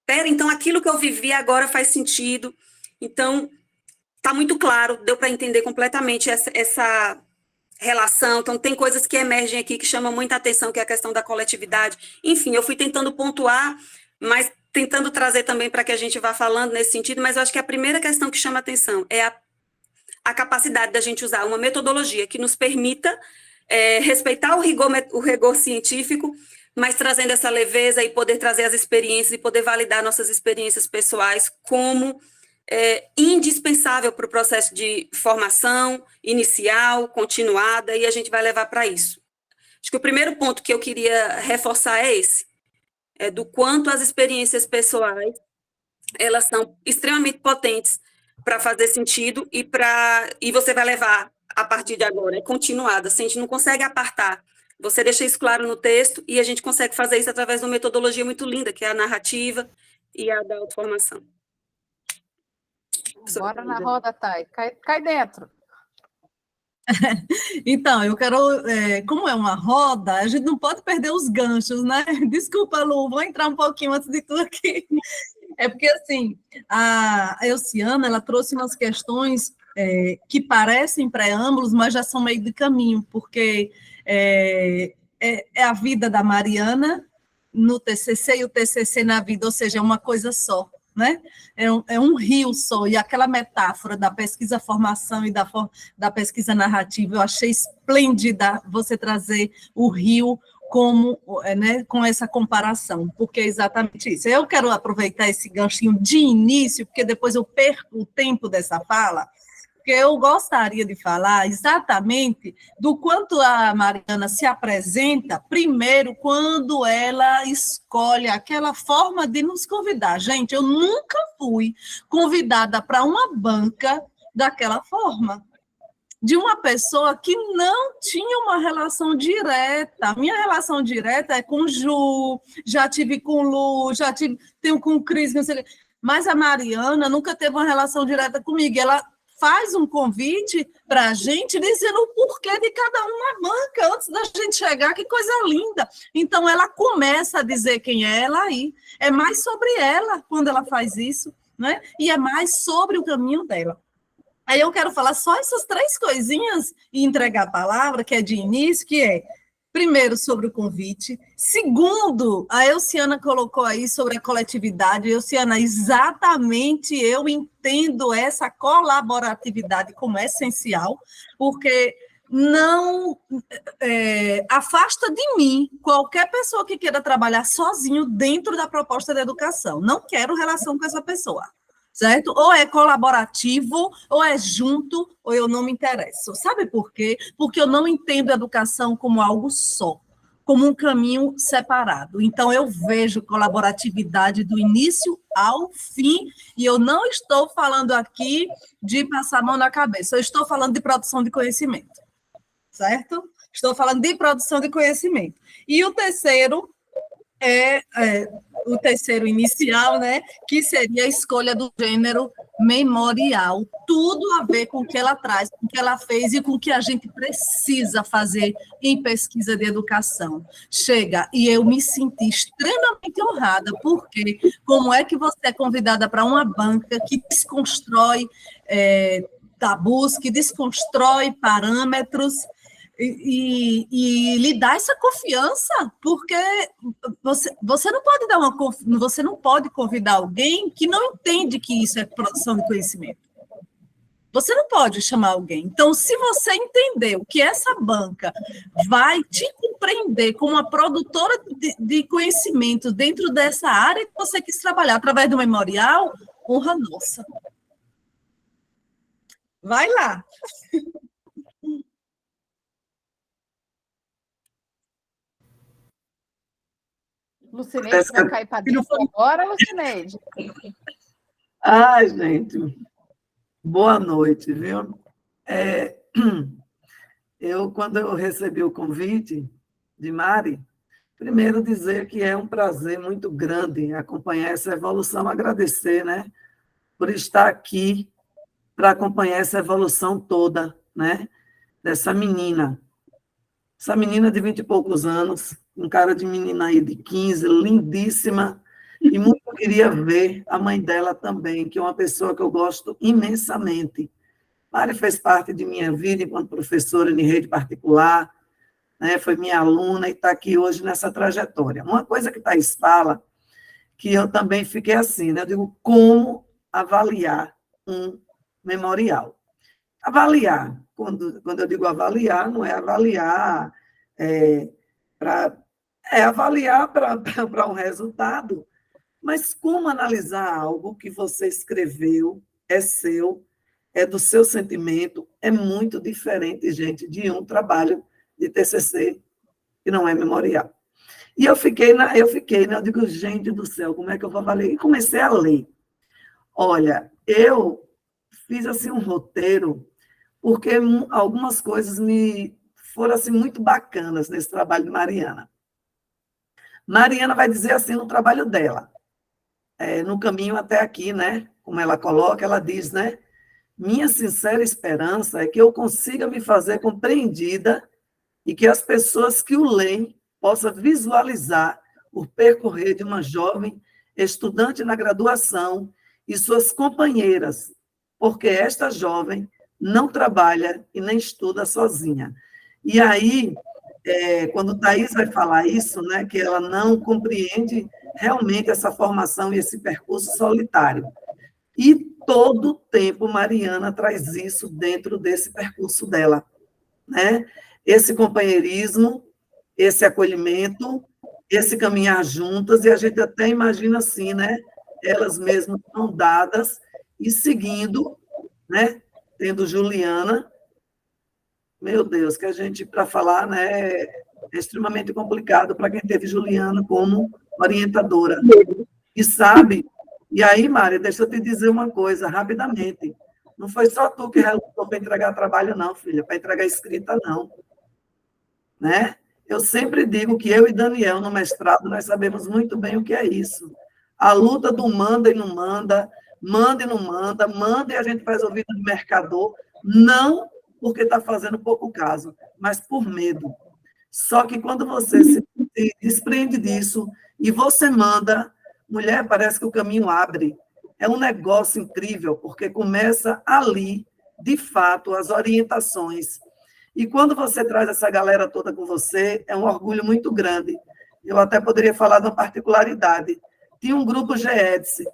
Então aquilo que eu vivi agora faz sentido. Então, está muito claro, deu para entender completamente essa relação. Então, tem coisas que emergem aqui que chamam muita atenção, que é a questão da coletividade. Enfim, eu fui tentando pontuar, mas tentando trazer também para que a gente vá falando nesse sentido, mas eu acho que a primeira questão que chama atenção é a capacidade da gente usar uma metodologia que nos permita respeitar o rigor científico, mas trazendo essa leveza e poder trazer as experiências e poder validar nossas experiências pessoais como indispensável para o processo de formação inicial, continuada, e a gente vai levar para isso. Acho que o primeiro ponto que eu queria reforçar é esse, do quanto as experiências pessoais, elas são extremamente potentes para fazer sentido e você vai levar, a partir de agora, continuada, assim, a gente não consegue apartar. Você deixa isso claro no texto e a gente consegue fazer isso através de uma metodologia muito linda, que é a narrativa e a da autoformação. Bora na roda, Thay. Cai dentro. Então, eu quero, como é uma roda, a gente não pode perder os ganchos, né? Desculpa, Lu, vou entrar um pouquinho antes de tudo aqui. É porque, assim, a Elciana, ela trouxe umas questões que parecem preâmbulos, mas já são meio de caminho, porque é a vida da Mariana no TCC e o TCC na vida, ou seja, é uma coisa só. né? É um rio só, e aquela metáfora da pesquisa-formação e da pesquisa narrativa, eu achei esplêndida você trazer o rio como, né, com essa comparação, porque é exatamente isso. Eu quero aproveitar esse ganchinho de início, porque depois eu perco o tempo dessa fala, porque eu gostaria de falar exatamente do quanto a Mariana se apresenta, primeiro, quando ela escolhe aquela forma de nos convidar. Gente, eu nunca fui convidada para uma banca daquela forma, de uma pessoa que não tinha uma relação direta. A minha relação direta é com Ju, já tive com Lu, tenho com Cris, não sei, mas a Mariana nunca teve uma relação direta comigo. Ela faz um convite para a gente dizendo o porquê de cada um na banca, antes da gente chegar, que coisa linda. Então, ela começa a dizer quem é ela aí. É mais sobre ela quando ela faz isso, né? E é mais sobre o caminho dela. Aí eu quero falar só essas 3 coisinhas e entregar a palavra, que é de início, que é, primeiro, sobre o convite. Segundo, a Elciana colocou aí sobre a coletividade. Elciana, exatamente, eu entendo essa colaboratividade como essencial, porque não afasta de mim qualquer pessoa que queira trabalhar sozinho dentro da proposta de educação. Não quero relação com essa pessoa. Certo? Ou é colaborativo, ou é junto, ou eu não me interesso. Sabe por quê? Porque eu não entendo a educação como algo só, como um caminho separado. Então, eu vejo colaboratividade do início ao fim, e eu não estou falando aqui de passar a mão na cabeça, eu estou falando de produção de conhecimento. Certo? Estou falando de produção de conhecimento. E o terceiro o terceiro inicial, né, que seria a escolha do gênero memorial, tudo a ver com o que ela traz, com o que ela fez e com o que a gente precisa fazer em pesquisa de educação. Chega, e eu me senti extremamente honrada, porque como é que você é convidada para uma banca que desconstrói tabus, que desconstrói parâmetros, e lhe dá essa confiança, porque você não pode você não pode convidar alguém que não entende que isso é produção de conhecimento. Você não pode chamar alguém. Então, se você entendeu que essa banca vai te compreender como uma produtora de conhecimento dentro dessa área que você quis trabalhar através do memorial, honra nossa. Vai lá. Lucineide, vai cair para dentro agora, Lucineide? Ai, gente, boa noite, viu? Quando eu recebi o convite de Mari, primeiro dizer que é um prazer muito grande acompanhar essa evolução, agradecer, né, por estar aqui para acompanhar essa evolução toda, né, dessa menina. Essa menina de 20 e poucos anos, um cara de menina aí de 15, lindíssima, e muito queria ver a mãe dela também, que é uma pessoa que eu gosto imensamente. Mari fez parte de minha vida enquanto professora em rede particular, né, foi minha aluna e está aqui hoje nessa trajetória. Uma coisa que Thaís fala, que eu também fiquei assim, né, eu digo, como avaliar um memorial? Avaliar, quando eu digo avaliar, não é avaliar avaliar para um resultado, mas como analisar algo que você escreveu, é seu, é do seu sentimento, é muito diferente, gente, de um trabalho de TCC, que não é memorial. E eu fiquei, né, eu digo, gente do céu, como é que eu vou avaliar? E comecei a ler. Olha, eu fiz assim um roteiro, porque algumas coisas me foram assim, muito bacanas nesse trabalho de Mariana. Mariana vai dizer assim no trabalho dela, no caminho até aqui, né? Como ela coloca, ela diz, né? Minha sincera esperança é que eu consiga me fazer compreendida e que as pessoas que o leem possam visualizar o percorrer de uma jovem estudante na graduação e suas companheiras, porque esta jovem não trabalha e nem estuda sozinha. E aí, quando Thaís vai falar isso, né, que ela não compreende realmente essa formação e esse percurso solitário. E todo tempo Mariana traz isso dentro desse percurso dela, né? Esse companheirismo, esse acolhimento, esse caminhar juntas, e a gente até imagina assim, né? Elas mesmas estão dadas e seguindo, né? Tendo Juliana, meu Deus, que a gente, para falar, né, é extremamente complicado para quem teve Juliana como orientadora. E sabe, e aí, Mária, deixa eu te dizer uma coisa, rapidamente. Não foi só tu que relutou para entregar trabalho, não, filha, para entregar escrita, não. Né? Eu sempre digo que eu e Daniel, no mestrado, nós sabemos muito bem o que é isso. A luta do manda e não manda, manda e não manda, manda e a gente faz ouvido de mercador, não porque está fazendo pouco caso, mas por medo. Só que quando você se desprende disso e você manda, mulher, parece que o caminho abre. É um negócio incrível, porque começa ali, de fato, as orientações. E quando você traz essa galera toda com você, é um orgulho muito grande. Eu até poderia falar de uma particularidade. Tinha um grupo GEDS,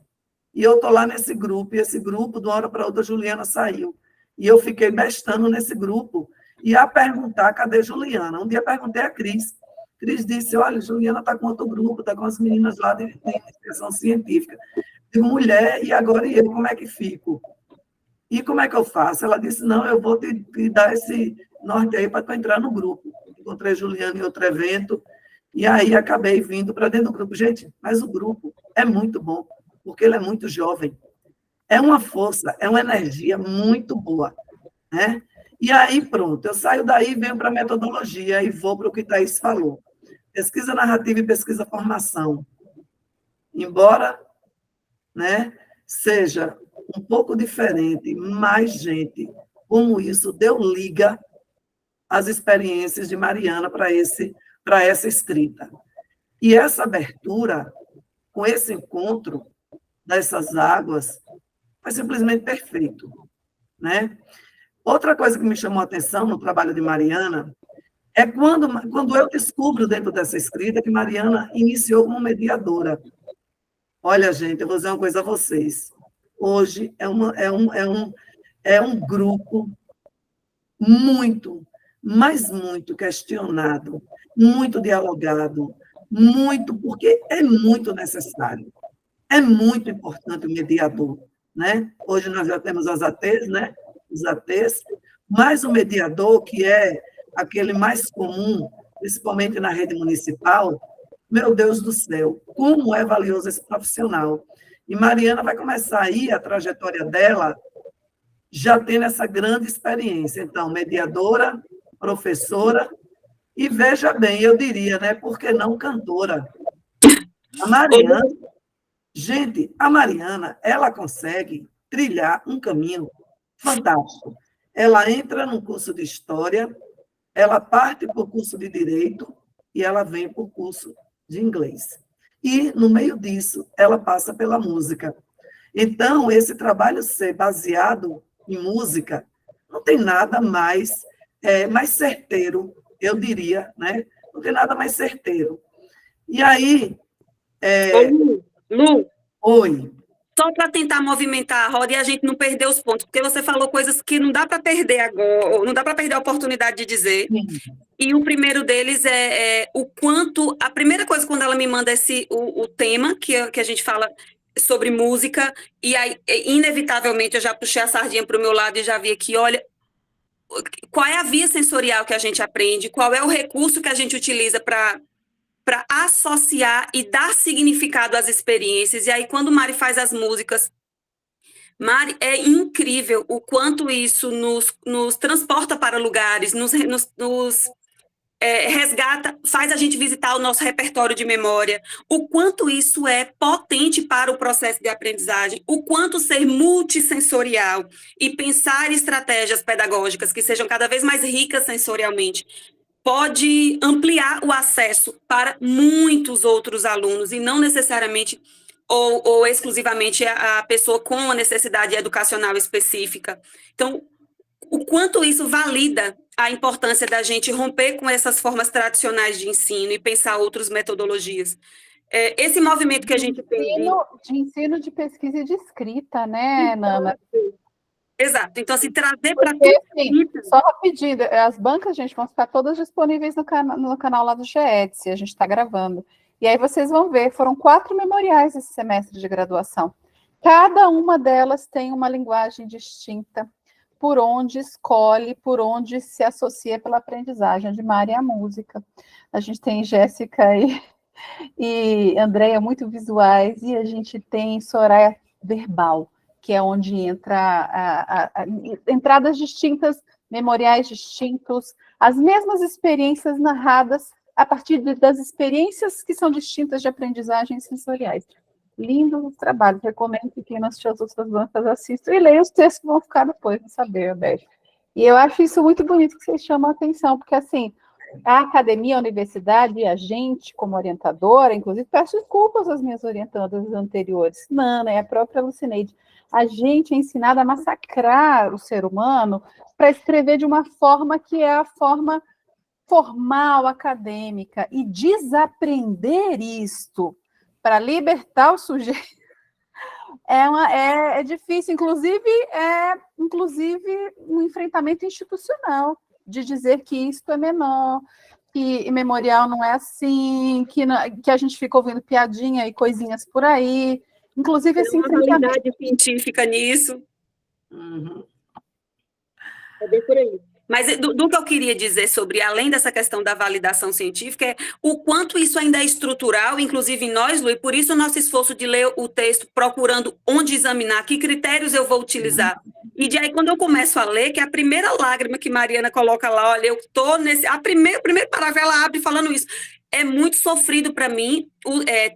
e eu estou lá nesse grupo, e esse grupo, de uma hora para outra, Juliana saiu. E eu fiquei bestando nesse grupo, e a perguntar, cadê Juliana? Um dia perguntei a Cris. Cris disse, olha, Juliana está com outro grupo, está com as meninas lá de investigação científica. Digo, mulher, e agora e eu, como é que fico? E como é que eu faço? Ela disse, não, eu vou te dar esse norte aí para tu entrar no grupo. Encontrei Juliana em outro evento, e aí acabei vindo para dentro do grupo. Gente, mas o grupo é muito bom, porque ele é muito jovem. É uma força, é uma energia muito boa, né? E aí, pronto, eu saio daí, venho para a metodologia e vou para o que Thaís falou. Pesquisa narrativa e pesquisa formação. Embora, né, seja um pouco diferente, mais gente, como isso deu liga às experiências de Mariana para essa escrita. E essa abertura, com esse encontro dessas águas, foi simplesmente perfeito, né? Outra coisa que me chamou a atenção no trabalho de Mariana é quando eu descubro dentro dessa escrita que Mariana iniciou como mediadora. Olha, gente, eu vou dizer uma coisa a vocês. Hoje é um grupo muito, mas muito questionado, muito dialogado, muito, porque é muito necessário. É muito importante o mediador, né? Hoje nós já temos as ATs, né? Os ATs, mas o mediador, que é aquele mais comum, principalmente na rede municipal, meu Deus do céu, como é valioso esse profissional. E Mariana vai começar aí a trajetória dela já tendo essa grande experiência. Então, mediadora, professora, e veja bem, eu diria, né? Por que não cantora? A Mariana, gente, a Mariana, ela consegue trilhar um caminho fantástico. Ela entra num curso de História, ela parte para o curso de Direito e ela vem para o curso de Inglês. E, no meio disso, ela passa pela música. Então, esse trabalho ser baseado em música não tem nada mais certeiro, eu diria, né? Não tem nada mais certeiro. E aí... Lu, oi. Só para tentar movimentar a roda e a gente não perder os pontos, porque você falou coisas que não dá para perder agora, não dá para perder a oportunidade de dizer. Sim. E o primeiro deles é o quanto... A primeira coisa, quando ela me manda o tema, que a gente fala sobre música, e aí, inevitavelmente, eu já puxei a sardinha para o meu lado e já vi aqui, olha, qual é a via sensorial que a gente aprende, qual é o recurso que a gente utiliza para associar e dar significado às experiências. E aí, quando Mari faz as músicas, Mari, é incrível o quanto isso nos transporta para lugares, nos resgata, faz a gente visitar o nosso repertório de memória, o quanto isso é potente para o processo de aprendizagem, o quanto ser multissensorial e pensar estratégias pedagógicas que sejam cada vez mais ricas sensorialmente pode ampliar o acesso para muitos outros alunos e não necessariamente ou exclusivamente a pessoa com uma necessidade educacional específica. Então, o quanto isso valida a importância da gente romper com essas formas tradicionais de ensino e pensar outras metodologias. esse movimento que a gente tem... De ensino de pesquisa e de escrita, né, Nana? Exato. Então, assim, trazer para Porque, assim, só rapidinho, as bancas, gente, vão ficar todas disponíveis no canal lá do GEDS, a gente está gravando. E aí vocês vão ver, foram 4 memoriais esse semestre de graduação. Cada uma delas tem uma linguagem distinta, por onde escolhe, por onde se associa pela aprendizagem. De Mari a música. A gente tem Jéssica e Andréia muito visuais, e a gente tem Soraya verbal, que é onde entra entradas distintas, memoriais distintos, as mesmas experiências narradas a partir das experiências que são distintas de aprendizagem sensoriais. Lindos os trabalhos, recomendo que quem não assistiu as outras bancas assista e leia os textos que vão ficar depois no Saber, Beth. E eu acho isso muito bonito que vocês chamam a atenção, porque assim, a academia, a universidade e a gente, como orientadora, inclusive peço desculpas às minhas orientandas anteriores, Nana e a própria Lucineide, a gente é ensinado a massacrar o ser humano para escrever de uma forma que é a forma formal, acadêmica, e desaprender isto para libertar o sujeito é difícil, inclusive um enfrentamento institucional, de dizer que isto é menor, que memorial não é assim, que a gente fica ouvindo piadinha e coisinhas por aí, inclusive Tem esse uma enfrentamento validade científica nisso. Uhum. É bem por aí. Mas do que eu queria dizer sobre, além dessa questão da validação científica, é o quanto isso ainda é estrutural, inclusive em nós, Lu, e por isso o nosso esforço de ler o texto, procurando onde examinar, que critérios eu vou utilizar. E de aí, quando eu começo a ler, que é a primeira lágrima que Mariana coloca lá, olha, eu estou nesse... O primeiro parágrafo, ela abre falando isso. É muito sofrido para mim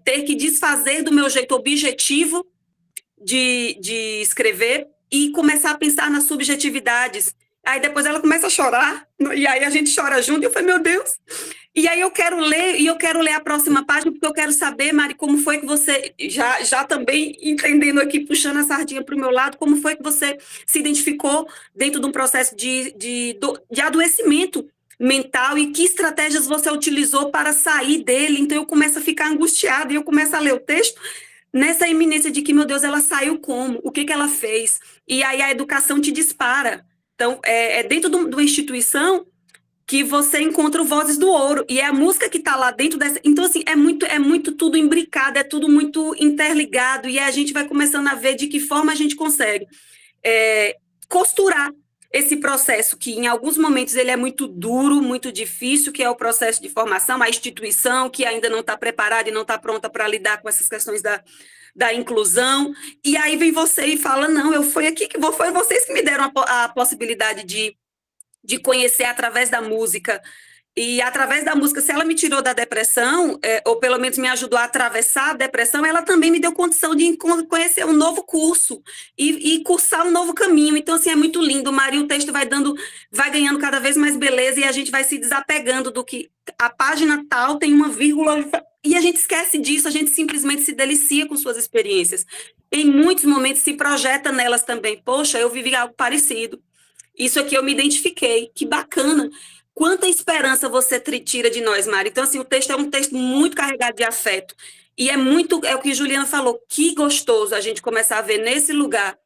ter que desfazer do meu jeito objetivo de escrever e começar a pensar nas subjetividades. Aí depois ela começa a chorar, e aí a gente chora junto, e eu falei, meu Deus. E aí eu quero ler a próxima página, porque eu quero saber, Mari, como foi que você, já também entendendo aqui, puxando a sardinha para o meu lado, como foi que você se identificou dentro de um processo de adoecimento mental e que estratégias você utilizou para sair dele. Então eu começo a ficar angustiada e eu começo a ler o texto nessa iminência de que, meu Deus, ela saiu como? O que ela fez? E aí a educação te dispara. Então, é dentro de uma instituição que você encontra o Vozes do Ouro, e é a música que está lá dentro dessa... Então, assim, é muito tudo imbricado, é tudo muito interligado, e a gente vai começando a ver de que forma a gente consegue costurar esse processo, que em alguns momentos ele é muito duro, muito difícil, que é o processo de formação, a instituição que ainda não está preparada e não está pronta para lidar com essas questões da inclusão, e aí vem você e fala, não, foi vocês que me deram a possibilidade de conhecer através da música, e através da música, se ela me tirou da depressão, ou pelo menos me ajudou a atravessar a depressão, ela também me deu condição de conhecer um novo curso e cursar um novo caminho. Então, assim, é muito lindo, Maria, o texto vai ganhando cada vez mais beleza e a gente vai se desapegando do que a página tal tem uma vírgula e a gente esquece disso, a gente simplesmente se delicia com suas experiências. Em muitos momentos se projeta nelas também. Poxa, eu vivi algo parecido. Isso aqui eu me identifiquei, que bacana. Quanta esperança você tira de nós, Mari. Então, assim, o texto é um texto muito carregado de afeto. E é o que Juliana falou, que gostoso a gente começar a ver nesse lugar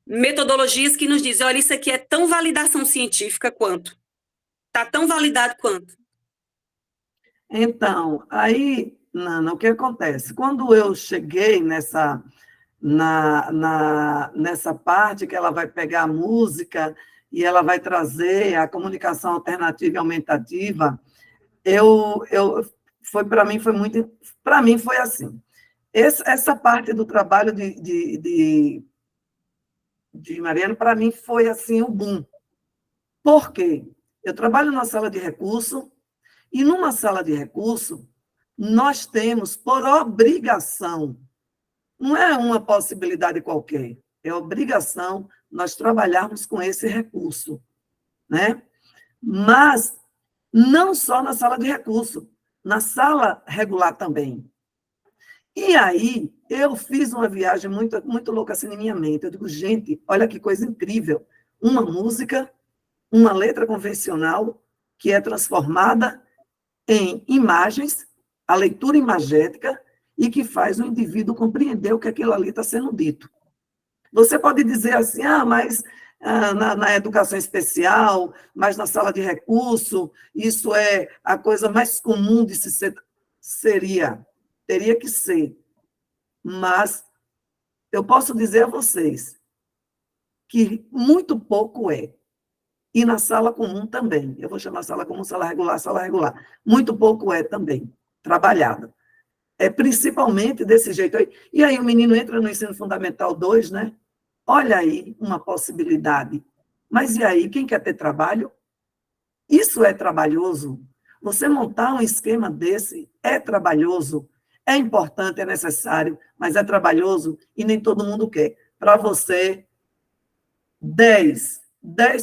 metodologias que nos dizem, olha, isso aqui é tão validação científica quanto. Está tão validado quanto. Então, aí, Nana, o que acontece? Quando eu cheguei nessa parte que ela vai pegar a música e ela vai trazer a comunicação alternativa e aumentativa, para mim foi assim. Essa parte do trabalho de Mariana, para mim, foi assim o boom. Por quê? Eu trabalho na sala de recurso, e numa sala de recurso, nós temos, por obrigação, não é uma possibilidade qualquer, é obrigação nós trabalharmos com esse recurso, né? Mas não só na sala de recurso, na sala regular também. E aí, eu fiz uma viagem muito, muito louca assim na minha mente. Eu digo, gente, olha que coisa incrível. Uma música, uma letra convencional que é transformada em imagens, a leitura imagética, e que faz o indivíduo compreender o que aquilo ali está sendo dito. Você pode dizer assim, mas na educação especial, mas na sala de recurso, isso é a coisa mais comum de se ser, teria que ser. Mas eu posso dizer a vocês que muito pouco é. E na sala comum também. Eu vou chamar sala comum, sala regular. Muito pouco é também trabalhado. É principalmente desse jeito aí. E aí o menino entra no ensino fundamental 2, né? Olha aí uma possibilidade. Mas e aí, quem quer ter trabalho? Isso é trabalhoso. Você montar um esquema desse é trabalhoso. É importante, é necessário, mas é trabalhoso e nem todo mundo quer. Para você, 10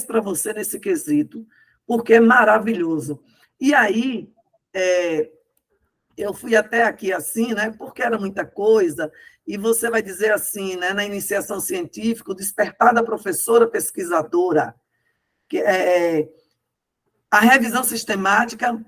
para você nesse quesito, porque é maravilhoso. E aí, eu fui até aqui assim, né, porque era muita coisa, e você vai dizer assim, né, na iniciação científica, o despertar da professora pesquisadora, que a revisão sistemática,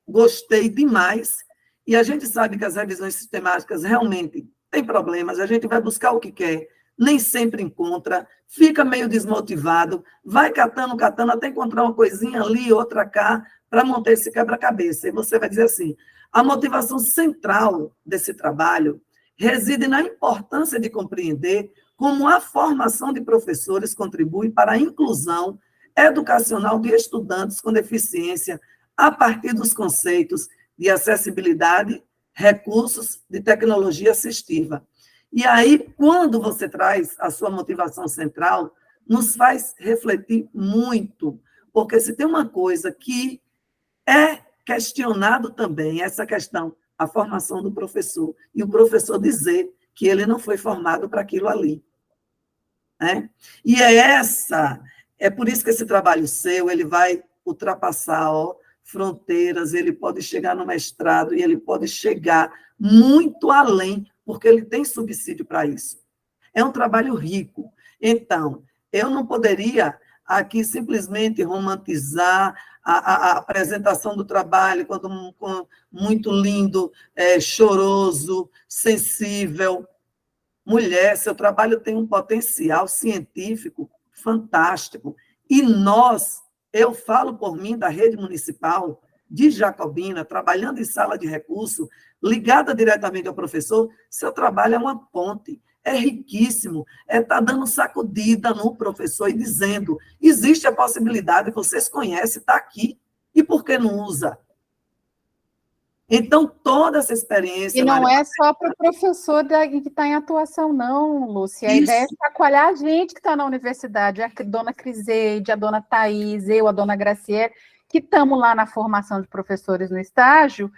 gostei demais, e a gente sabe que as revisões sistemáticas realmente têm problemas, a gente vai buscar o que quer, nem sempre encontra, fica meio desmotivado, vai catando, até encontrar uma coisinha ali, outra cá, para montar esse quebra-cabeça. E você vai dizer assim, a motivação central desse trabalho reside na importância de compreender como a formação de professores contribui para a inclusão educacional de estudantes com deficiência a partir dos conceitos de acessibilidade, recursos de tecnologia assistiva. E aí, quando você traz a sua motivação central, nos faz refletir muito, porque se tem uma coisa que é questionado também, essa questão, a formação do professor, e o professor dizer que ele não foi formado para aquilo ali. Né? E é por isso que esse trabalho seu, ele vai ultrapassar fronteiras, ele pode chegar no mestrado, e ele pode chegar muito além, porque ele tem subsídio para isso. É um trabalho rico. Então, eu não poderia aqui simplesmente romantizar a apresentação do trabalho quando muito lindo, choroso, sensível. Mulher, seu trabalho tem um potencial científico fantástico. E eu falo por mim, da rede municipal de Jacobina, trabalhando em sala de recurso, ligada diretamente ao professor, seu trabalho é uma ponte, é riquíssimo, está dando sacudida no professor e dizendo, existe a possibilidade, vocês conhecem, está aqui, e por que não usa? Então, toda essa experiência... E não é só para o professor que está em atuação, não, Lúcia. A ideia é chacoalhar a gente que está na universidade, a dona Criseide, a dona Thais, eu, a dona Graciele, que estamos lá na formação de professores no estágio,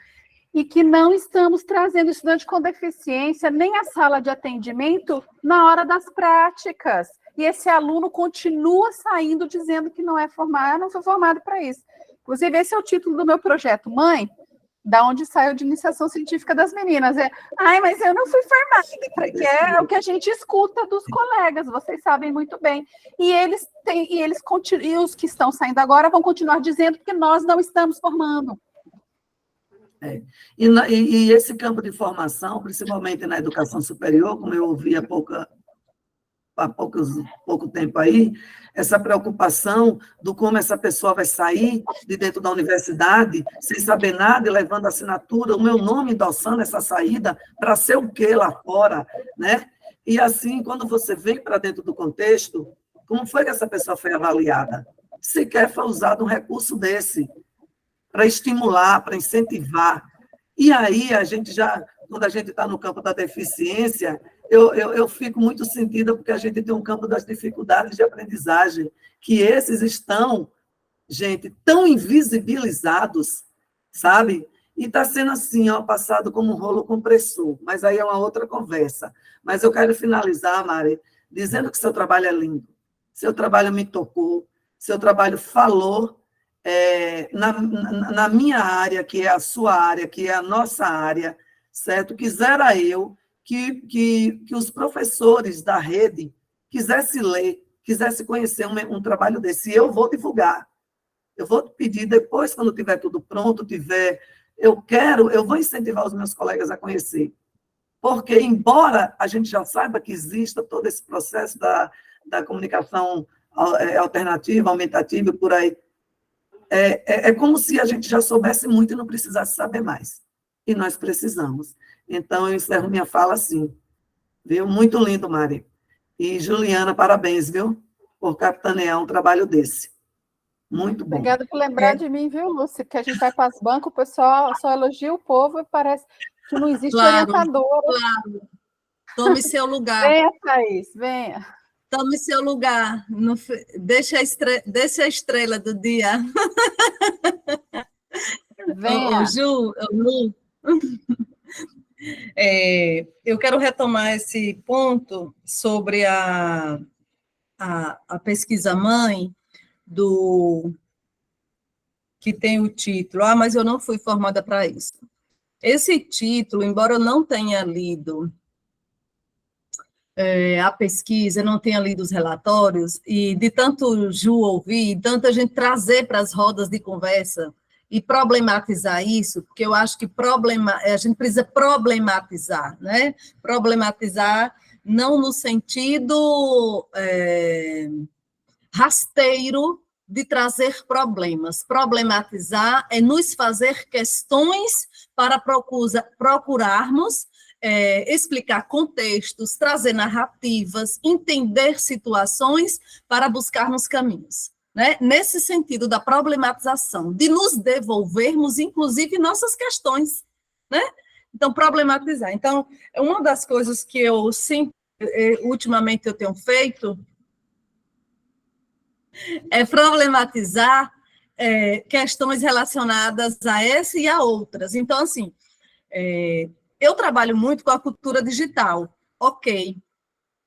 e que não estamos trazendo estudante com deficiência nem a sala de atendimento na hora das práticas. E esse aluno continua saindo dizendo que não é formado, não foi formado para isso. Inclusive, esse é o título do meu projeto, Mãe, da onde saiu de iniciação científica das meninas. Mas eu não fui formada, porque é o que a gente escuta dos colegas, vocês sabem muito bem. E os que estão saindo agora vão continuar dizendo que nós não estamos formando. E esse campo de formação, principalmente na educação superior, como eu ouvi há pouco tempo aí, essa preocupação do como essa pessoa vai sair de dentro da universidade, sem saber nada, e levando a assinatura, o meu nome endossando essa saída, para ser o quê lá fora, né? E assim, quando você vem para dentro do contexto, como foi que essa pessoa foi avaliada? Sequer foi usado um recurso desse, para estimular, para incentivar. E aí, quando a gente está no campo da deficiência, eu fico muito sentida, porque a gente tem um campo das dificuldades de aprendizagem, que esses estão, gente, tão invisibilizados, sabe? E está sendo assim, passado como um rolo compressor, mas aí é uma outra conversa. Mas eu quero finalizar, Mari, dizendo que seu trabalho é lindo, seu trabalho me tocou, seu trabalho falou, na minha área, que é a sua área, que é a nossa área, certo? Quisera eu que os professores da rede quisessem ler, quisessem conhecer um trabalho desse. E eu vou divulgar. Eu vou pedir depois, quando tiver tudo pronto, tiver eu vou incentivar os meus colegas a conhecer. Porque, embora a gente já saiba que exista todo esse processo da comunicação alternativa, aumentativa, por aí, é como se a gente já soubesse muito e não precisasse saber mais. E nós precisamos. Então, eu encerro minha fala assim, viu? Muito lindo, Mari. E, Juliana, parabéns, viu? Por capitanear um trabalho desse. Muito bom. Obrigada por lembrar de mim, viu, Lúcia? Que a gente vai para as bancas, o pessoal só elogia o povo e parece que não existe orientadora. Claro. Tome seu lugar. Venha, Thaís, venha. Tome seu lugar. Deixa a estrela do dia. Venha. Lu, eu quero retomar esse ponto sobre a pesquisa-mãe que tem o título, mas eu não fui formada para isso. Esse título, embora eu não tenha lido a pesquisa, não tenha lido os relatórios, e de tanto Ju ouvir, tanta gente trazer para as rodas de conversa e problematizar isso, porque eu acho que a gente precisa problematizar, né? Problematizar não no sentido rasteiro de trazer problemas. Problematizar é nos fazer questões para procurarmos explicar contextos, trazer narrativas, entender situações para buscarmos caminhos. Né? Nesse sentido da problematização, de nos devolvermos, inclusive, nossas questões. Né? Então, problematizar. Então, uma das coisas que eu sempre, ultimamente, eu tenho feito é problematizar questões relacionadas a essa e a outras. Então, assim, eu trabalho muito com a cultura digital. Ok.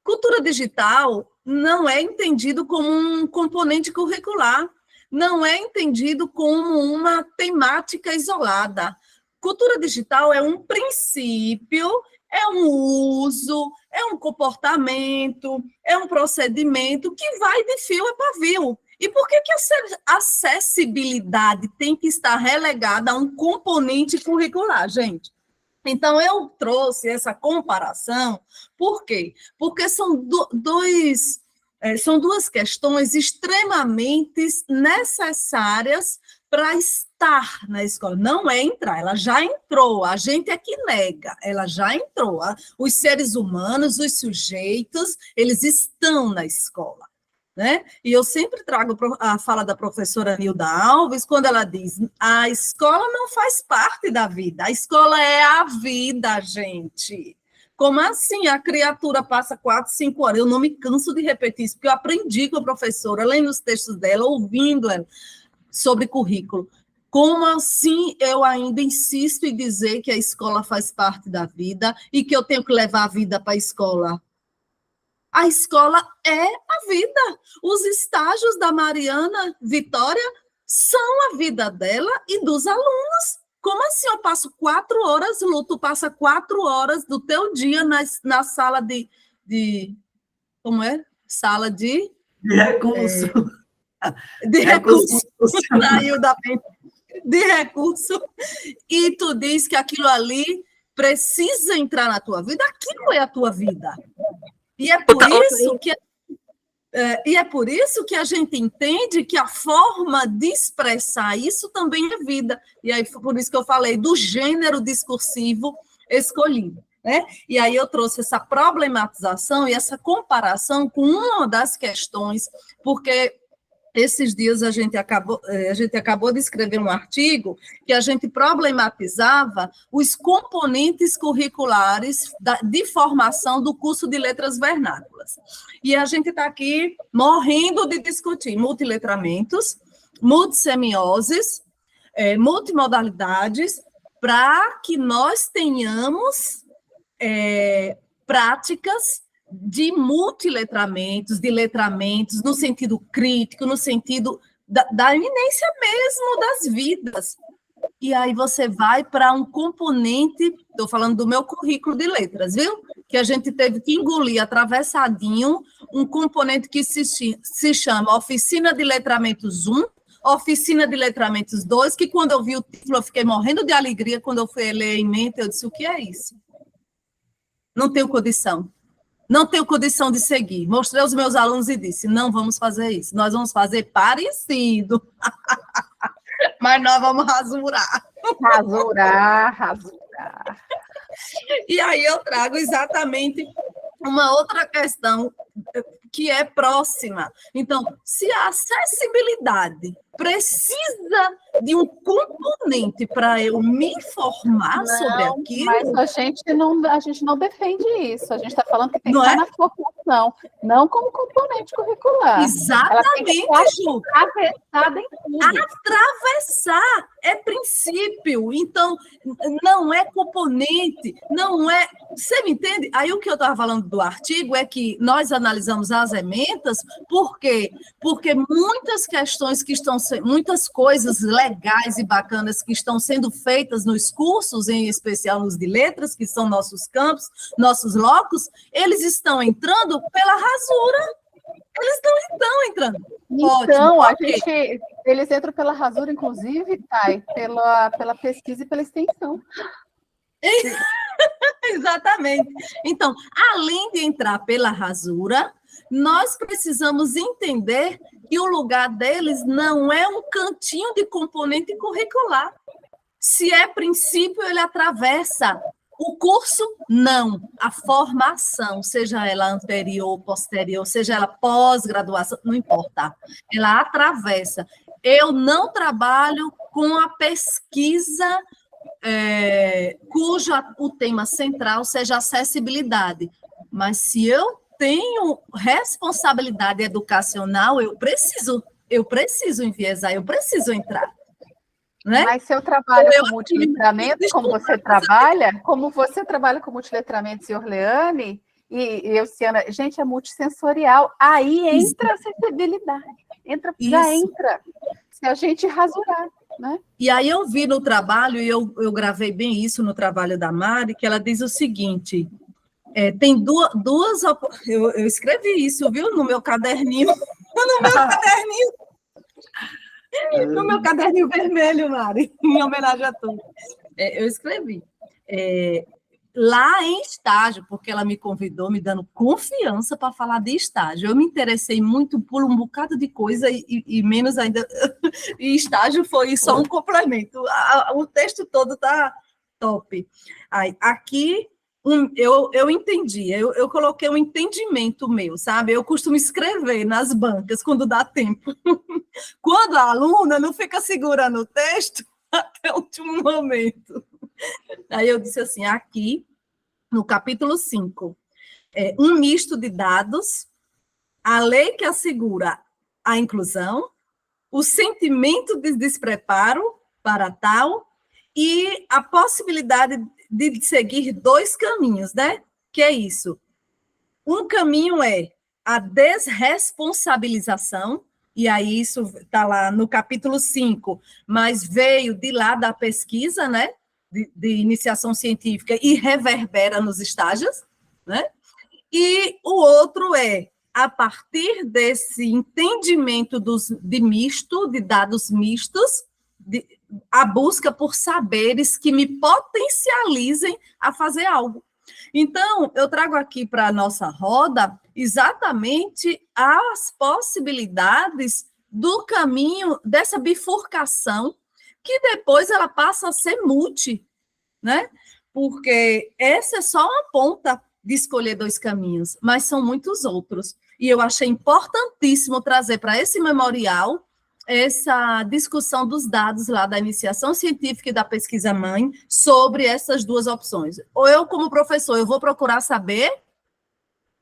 Cultura digital não é entendido como um componente curricular, não é entendido como uma temática isolada. Cultura digital é um princípio, é um uso, é um comportamento, é um procedimento que vai de fio a pavio. E por que a acessibilidade tem que estar relegada a um componente curricular, gente? Então, eu trouxe essa comparação, por quê? Porque são duas questões extremamente necessárias para estar na escola. Não é entrar, ela já entrou, a gente é que nega, ela já entrou. Os seres humanos, os sujeitos, eles estão na escola. Né? E eu sempre trago a fala da professora Nilda Alves, quando ela diz, a escola não faz parte da vida, a escola é a vida, gente. Como assim a criatura passa 4, 5 horas? Eu não me canso de repetir isso, porque eu aprendi com a professora, lendo os textos dela, ouvindo ela, sobre currículo. Como assim eu ainda insisto em dizer que a escola faz parte da vida e que eu tenho que levar a vida para a escola? A escola é a vida. Os estágios da Mariana Vitória são a vida dela e dos alunos. Como assim eu passo 4 horas, Lu, tu passa 4 horas do teu dia na sala de como é? Sala de recurso. De recurso. Saiu da mente. De recurso. E tu diz que aquilo ali precisa entrar na tua vida. Aquilo é a tua vida. E é por isso que a gente entende que a forma de expressar isso também é vida. E aí por isso que eu falei do gênero discursivo escolhido. Né? E aí eu trouxe essa problematização e essa comparação com uma das questões, porque esses dias a gente acabou de escrever um artigo que a gente problematizava os componentes curriculares de formação do curso de letras vernáculas. E a gente está aqui morrendo de discutir multiletramentos, multissemioses, multimodalidades, para que nós tenhamos práticas de multiletramentos, de letramentos, no sentido crítico, no sentido da iminência mesmo das vidas. E aí você vai para um componente, estou falando do meu currículo de letras, viu? Que a gente teve que engolir atravessadinho um componente que se chama Oficina de Letramentos 1, Oficina de Letramentos 2, que quando eu vi o título, eu fiquei morrendo de alegria, quando eu fui ler em mente, eu disse, o que é isso? Não tenho condição. Não tenho condição de seguir. Mostrei aos meus alunos e disse, não vamos fazer isso, nós vamos fazer parecido. Mas nós vamos rasurar. Rasurar. E aí eu trago exatamente uma outra questão que é próxima. Então, se a acessibilidade precisa de um componente para eu me formar sobre aquilo... Mas a gente não defende isso. A gente está falando que tem que Não estar é? na formação, não como componente curricular. Exatamente, Ju. Atravessada em tudo. Atravessar é princípio, então não é componente, não é... Você me entende? Aí o que eu estava falando do artigo é que nós analisamos as ementas, por quê? Porque muitas questões que estão muitas coisas legais e bacanas que estão sendo feitas nos cursos, em especial nos de letras, que são nossos campos, nossos locos, eles estão entrando pela rasura. Eles não estão entrando. Então, Ótimo, eles entram pela rasura, inclusive, Thay, pela pesquisa e pela extensão. Exatamente. Então, além de entrar pela rasura, nós precisamos entender que o lugar deles não é um cantinho de componente curricular. Se é princípio, ele atravessa. O curso, não. A formação, seja ela anterior, posterior, seja ela pós-graduação, não importa. Ela atravessa. Eu não trabalho com a pesquisa cujo o tema central seja acessibilidade. Mas se eu tenho responsabilidade educacional, eu preciso enviesar, eu preciu entrar. Né? Mas se eu trabalho com multiletramentos, como você trabalha com multiletramentos e Orleane, e Euciana, gente, é multissensorial, aí entra a acessibilidade, já entra, se a gente rasurar. Né? E aí eu vi no trabalho, e eu gravei bem isso no trabalho da Mari, que ela diz o seguinte, tem duas eu escrevi isso, viu, no meu caderninho, no meu caderninho vermelho, Mari, em homenagem a tu. Eu escrevi. Lá em estágio, porque ela me convidou, me dando confiança para falar de estágio. Eu me interessei muito por um bocado de coisa e menos ainda. E estágio foi só um complemento. O texto todo está top. Aí, aqui, eu entendi, eu coloquei um entendimento meu, sabe? Eu costumo escrever nas bancas quando dá tempo. Quando a aluna não fica segurando o texto até o último momento. Aí eu disse assim, aqui, no capítulo 5, um misto de dados, a lei que assegura a inclusão, o sentimento de despreparo para tal e a possibilidade de seguir dois caminhos, né? Que é isso. Um caminho é a desresponsabilização, e aí isso está lá no capítulo 5, mas veio de lá da pesquisa, né? De iniciação científica e reverbera nos estágios, né? E o outro é, a partir desse entendimento de dados mistos, a busca por saberes que me potencializem a fazer algo. Então, eu trago aqui para a nossa roda exatamente as possibilidades do caminho, dessa bifurcação, que depois ela passa a ser multi, né? Porque essa é só uma ponta de escolher dois caminhos, mas são muitos outros. E eu achei importantíssimo trazer para esse memorial essa discussão dos dados lá da iniciação científica e da pesquisa mãe sobre essas duas opções. Ou eu, como professor, eu vou procurar saber,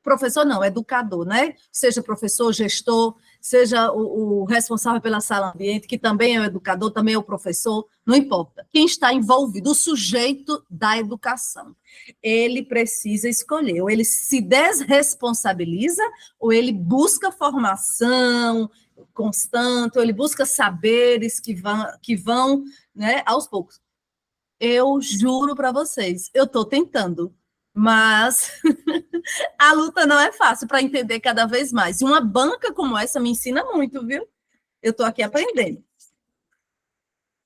professor não, educador, né? Seja professor, gestor, seja o responsável pela sala ambiente, que também é o educador, também é o professor, não importa. Quem está envolvido, o sujeito da educação, ele precisa escolher, ou ele se desresponsabiliza, ou ele busca formação constante, ou ele busca saberes que vão, né, aos poucos. Eu juro para vocês, eu estou tentando, mas a luta não é fácil para entender cada vez mais. E uma banca como essa me ensina muito, viu? Eu estou aqui aprendendo.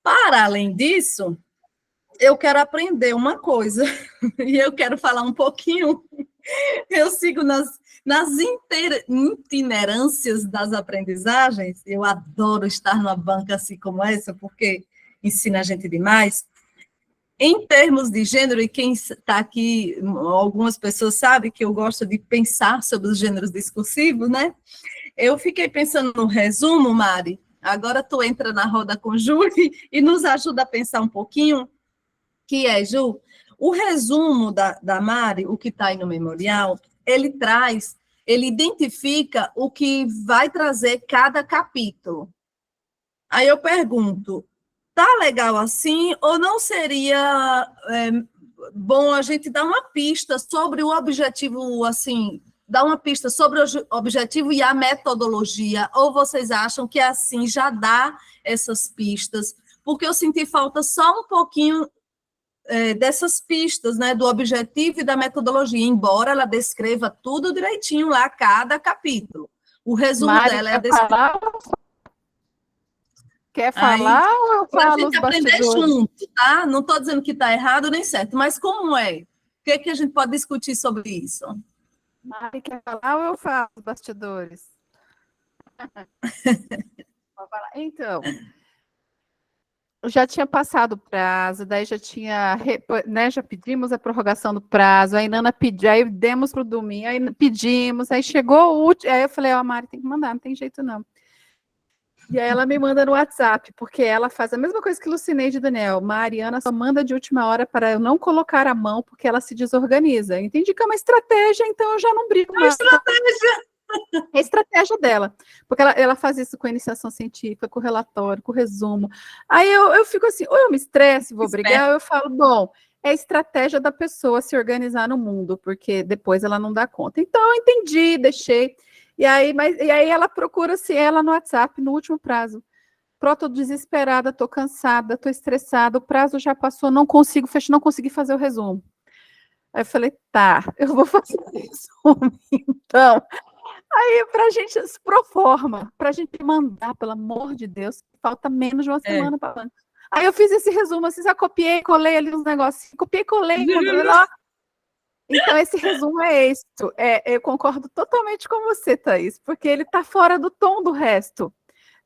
Para além disso, eu quero aprender uma coisa, e eu quero falar um pouquinho. Eu sigo nas itinerâncias das aprendizagens. Eu adoro estar numa banca assim como essa, porque ensina a gente demais. Em termos de gênero, e quem está aqui, algumas pessoas sabem que eu gosto de pensar sobre os gêneros discursivos, né? Eu fiquei pensando no resumo, Mari. Agora tu entra na roda com Júlia e nos ajuda a pensar um pouquinho, que é, Ju, o resumo da Mari, o que está aí no memorial, ele identifica o que vai trazer cada capítulo. Aí eu pergunto, tá legal assim, ou não seria bom a gente dar uma pista sobre o objetivo, assim, dar uma pista sobre o objetivo e a metodologia, ou vocês acham que assim já dá essas pistas? Porque eu senti falta só um pouquinho dessas pistas, né, do objetivo e da metodologia, embora ela descreva tudo direitinho lá, cada capítulo. O resumo Mari, dela é a quer descrição. falar? Quer falar ou eu Para a falo gente os aprender bastidores? junto, tá? Não estou dizendo que está errado nem certo, mas como é? O que é que a gente pode discutir sobre isso? Mari, quer falar ou eu falo os bastidores? Vou falar. Então, já tinha passado o prazo, daí já tinha, né, já pedimos a prorrogação do prazo, aí Nana pediu, aí demos para o domingo, aí pedimos, aí chegou o último, aí eu falei, ó, Mari, tem que mandar, não tem jeito não. E aí ela me manda no WhatsApp, porque ela faz a mesma coisa que Lucineide e Daniel. Mariana só manda de última hora para eu não colocar a mão, porque ela se desorganiza. Eu entendi que é uma estratégia, então eu já não brigo mais. É a estratégia dela, porque ela faz isso com a iniciação científica, com o relatório, com o resumo. Aí eu fico assim, ou eu me estresso, vou brigar, ou eu falo, bom, é a estratégia da pessoa se organizar no mundo, porque depois ela não dá conta. Então eu entendi, deixei. E aí ela procura-se ela no WhatsApp no último prazo. Pronto, tô desesperada, tô cansada, tô estressada, o prazo já passou, não consigo fechar, não consegui fazer o resumo. Aí eu falei, tá, eu vou fazer o resumo, então. Aí, para a gente, pro forma, para a gente mandar, pelo amor de Deus, falta menos de uma semana para banca. Aí eu fiz esse resumo, assim, já copiei, colei ali uns negócios, copiei, colei, mandei lá. Então, esse resumo é isso. Eu concordo totalmente com você, Thaís, porque ele está fora do tom do resto.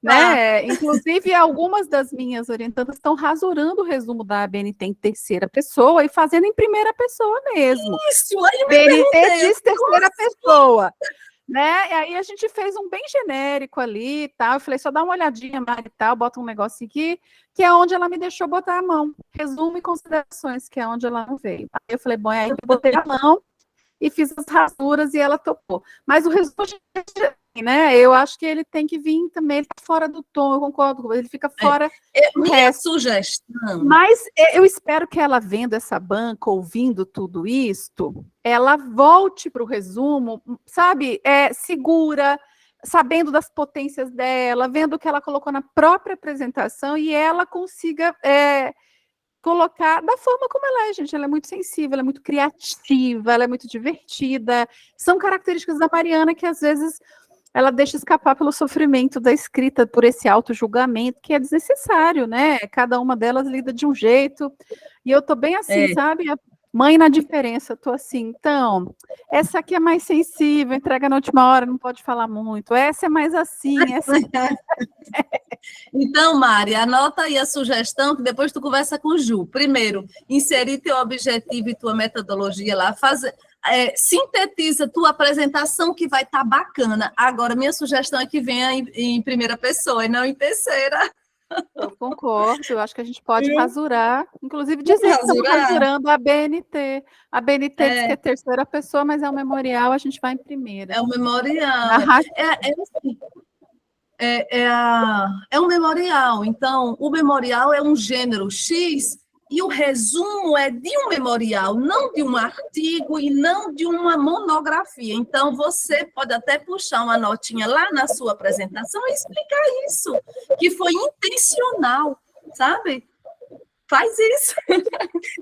Né? Inclusive, algumas das minhas orientandas estão rasurando o resumo da ABNT em terceira pessoa e fazendo em primeira pessoa mesmo. Isso, aí me BNT diz terceira pessoa. Né? E aí a gente fez um bem genérico ali e tal. Eu falei, só dá uma olhadinha, Mari, e tal, bota um negócio aqui, que é onde ela me deixou botar a mão. Resumo e considerações, que é onde ela não veio. Aí eu falei, bom, aí eu botei a mão e fiz as rasuras e ela topou. Mas o resumo, né? Eu acho que ele tem que vir também, ele tá fora do tom, eu concordo com você, ele fica fora do resto. Sugestão. Mas eu espero que ela, vendo essa banca, ouvindo tudo isto, ela volte para o resumo, sabe, segura, sabendo das potências dela, vendo o que ela colocou na própria apresentação e ela consiga colocar da forma como ela é, gente. Ela é muito sensível, ela é muito criativa, ela é muito divertida. São características da Mariana que, às vezes, ela deixa escapar pelo sofrimento da escrita, por esse auto-julgamento, que é desnecessário, né? Cada uma delas lida de um jeito. E eu tô bem assim, sabe? Mãe na diferença, eu tô assim, então, essa aqui é mais sensível, entrega na última hora, não pode falar muito. Essa é mais assim, essa... Então, Mari, anota aí a sugestão, que depois tu conversa com o Ju. Primeiro, inserir teu objetivo e tua metodologia lá, sintetiza tua apresentação, que vai estar bacana. Agora, minha sugestão é que venha em primeira pessoa e não em terceira. Eu concordo, eu acho que a gente pode rasurar, inclusive dizer que estamos rasurando a BNT. A BNT diz que é terceira pessoa, mas é um memorial, a gente vai em primeira. É um memorial. É um memorial. Então, o memorial é um gênero X e o resumo é de um memorial, não de um artigo e não de uma monografia. Então, você pode até puxar uma notinha lá na sua apresentação e explicar isso, que foi intencional, sabe? Faz isso.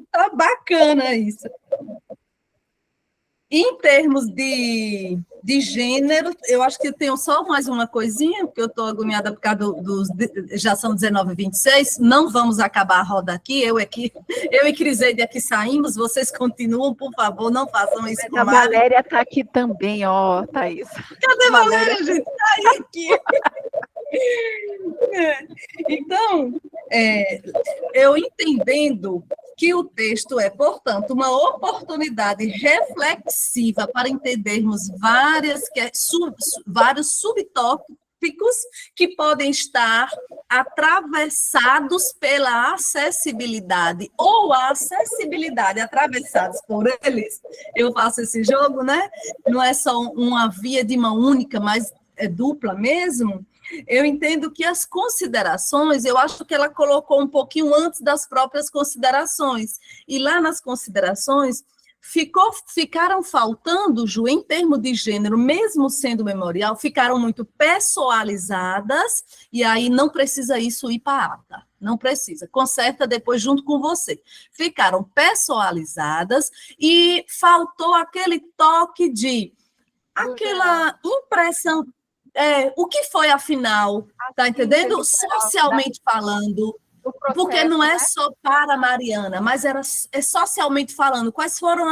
Tá bacana isso. Em termos de gênero, eu acho que eu tenho só mais uma coisinha, porque eu estou agoniada por causa já são 19h26, não vamos acabar a roda aqui, eu e Criseide aqui saímos, vocês continuam, por favor, não façam isso com A a Mari. Valéria está aqui também, ó, Thaís. Cadê a Valéria, gente? Tá aí aqui. Então, eu entendendo que o texto é, portanto, uma oportunidade reflexiva para entendermos vários subtópicos que podem estar atravessados pela acessibilidade, ou a acessibilidade atravessados por eles. Eu faço esse jogo, né? Não é só uma via de mão única, mas é dupla mesmo. Eu entendo que as considerações, eu acho que ela colocou um pouquinho antes das próprias considerações. E lá nas considerações, ficaram faltando, Ju, em termos de gênero, mesmo sendo memorial, ficaram muito pessoalizadas, e aí não precisa isso ir para a ata. Não precisa. Conserta depois junto com você. Ficaram pessoalizadas e faltou aquele toque de aquela impressão. O que foi, afinal, tá entendendo? Socialmente falando, porque não é só para a Mariana, mas é socialmente falando. Quais foram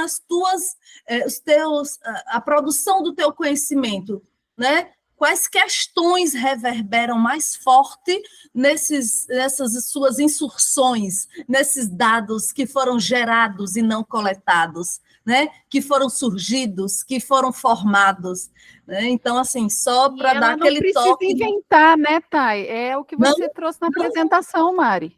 a produção do teu conhecimento, né? Quais questões reverberam mais forte nessas suas insursões, nesses dados que foram gerados e não coletados, né? Que foram surgidos, que foram formados, né? Então, assim, só para dar aquele toque. Não precisa inventar, né, Thay? É o que você trouxe na apresentação, Mari.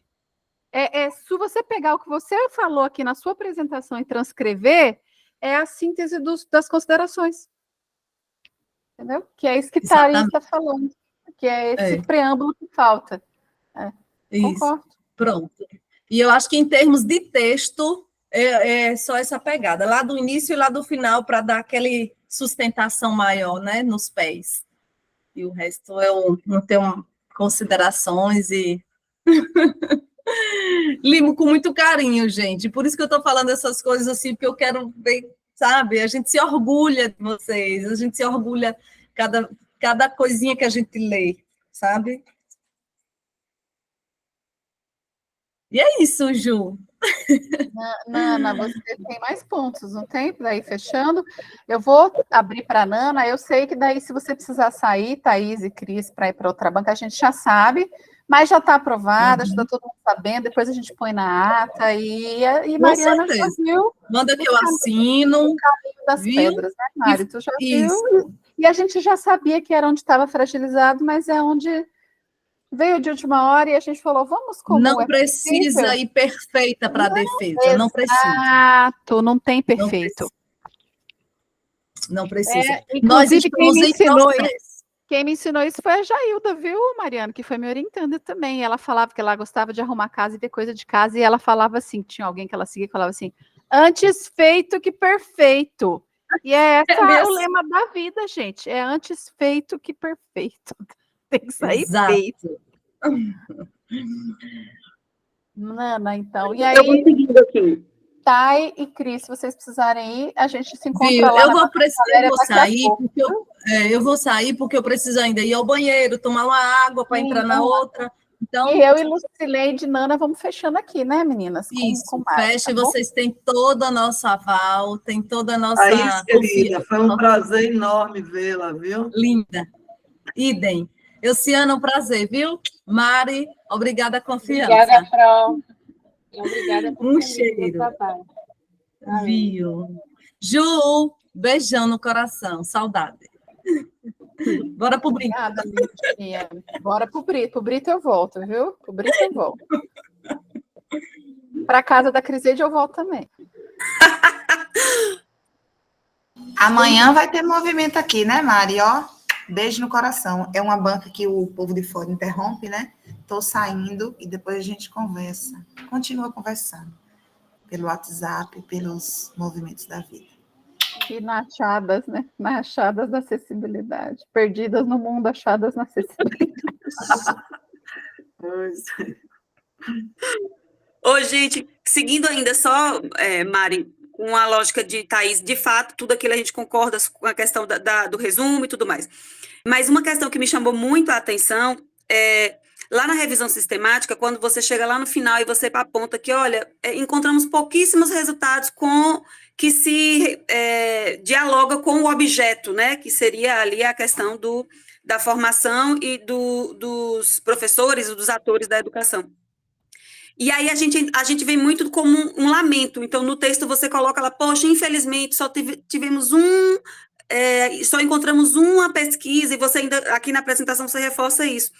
Se você pegar o que você falou aqui na sua apresentação e transcrever, é a síntese das considerações. Entendeu? Que é isso que Thaís está falando, que é esse preâmbulo que falta. Concordo. Pronto. E eu acho que em termos de texto, é só essa pegada, lá do início e lá do final, para dar aquele sustentação maior, né, nos pés. E o resto eu não tenho considerações e... Limo com muito carinho, gente. Por isso que eu estou falando essas coisas assim, porque eu quero ver, sabe? A gente se orgulha de vocês, a gente se orgulha cada coisinha que a gente lê, sabe? E é isso, Ju. Nana, você tem mais pontos, não tem? Daí fechando. Eu vou abrir para a Nana. Eu sei que daí, se você precisar sair, Thaís e Cris, para ir para outra banca, a gente já sabe, mas já está aprovada, já está todo mundo sabendo. Depois a gente põe na ata e Mariana já viu. Manda que eu assino. O caminho das pedras, né, Mari? Tu já viu. E a gente já sabia que era onde estava fragilizado, mas é onde veio de última hora e a gente falou, vamos como não precisa ir perfeita para a defesa, não precisa. Exato, não tem perfeito. Não precisa. Inclusive, quem me ensinou isso foi a Jailda, viu, Mariana, que foi me orientando também. Ela falava que ela gostava de arrumar casa e ver coisa de casa, e ela falava assim, tinha alguém que ela seguia que falava assim, antes feito que perfeito. E o lema da vida, gente, é antes feito que perfeito. Tem que sair feito. Nana, então. E aí, eu vou seguindo aqui. Thay e Cris, se vocês precisarem ir, a gente se encontra lá. Eu vou sair porque eu preciso ainda ir ao banheiro, tomar uma água para entrar na outra. Então, e eu e Lucileide e Nana vamos fechando aqui, né, meninas? Fecha, tá, vocês têm toda a nossa aval, tem toda a nossa... Aí, querida, foi um prazer enorme vê-la, viu? Linda. Idem. Elciana, um prazer, viu? Mari, obrigada a confiança. Obrigada, Fran. Obrigada por cheiro. Viu? Ju, beijão no coração, saudade. Bora pro Brito. Obrigada, Lindinha. Bora pro Brito. Pro Brito eu volto, viu? Pro Brito eu volto. Para casa da Criseide eu volto também. Amanhã vai ter movimento aqui, né, Mari? Ó, beijo no coração. É uma banca que o povo de fora interrompe, né? Estou saindo e depois a gente conversa. Continua conversando. Pelo WhatsApp, pelos movimentos da vida. E nas achadas, né? Nas achadas da acessibilidade. Perdidas no mundo, achadas na acessibilidade. Ô, gente, seguindo ainda só, Mari, com a lógica de Thaís, de fato, tudo aquilo a gente concorda com a questão do resumo e tudo mais. Mas uma questão que me chamou muito a atenção é, lá na revisão sistemática, quando você chega lá no final e você aponta que, olha, encontramos pouquíssimos resultados que se dialoga com o objeto, né, que seria ali a questão da formação e dos professores, dos atores da educação. E aí a gente vê muito como um lamento. Então, no texto você coloca lá, poxa, infelizmente só tivemos só encontramos uma pesquisa, e você ainda, aqui na apresentação, você reforça isso.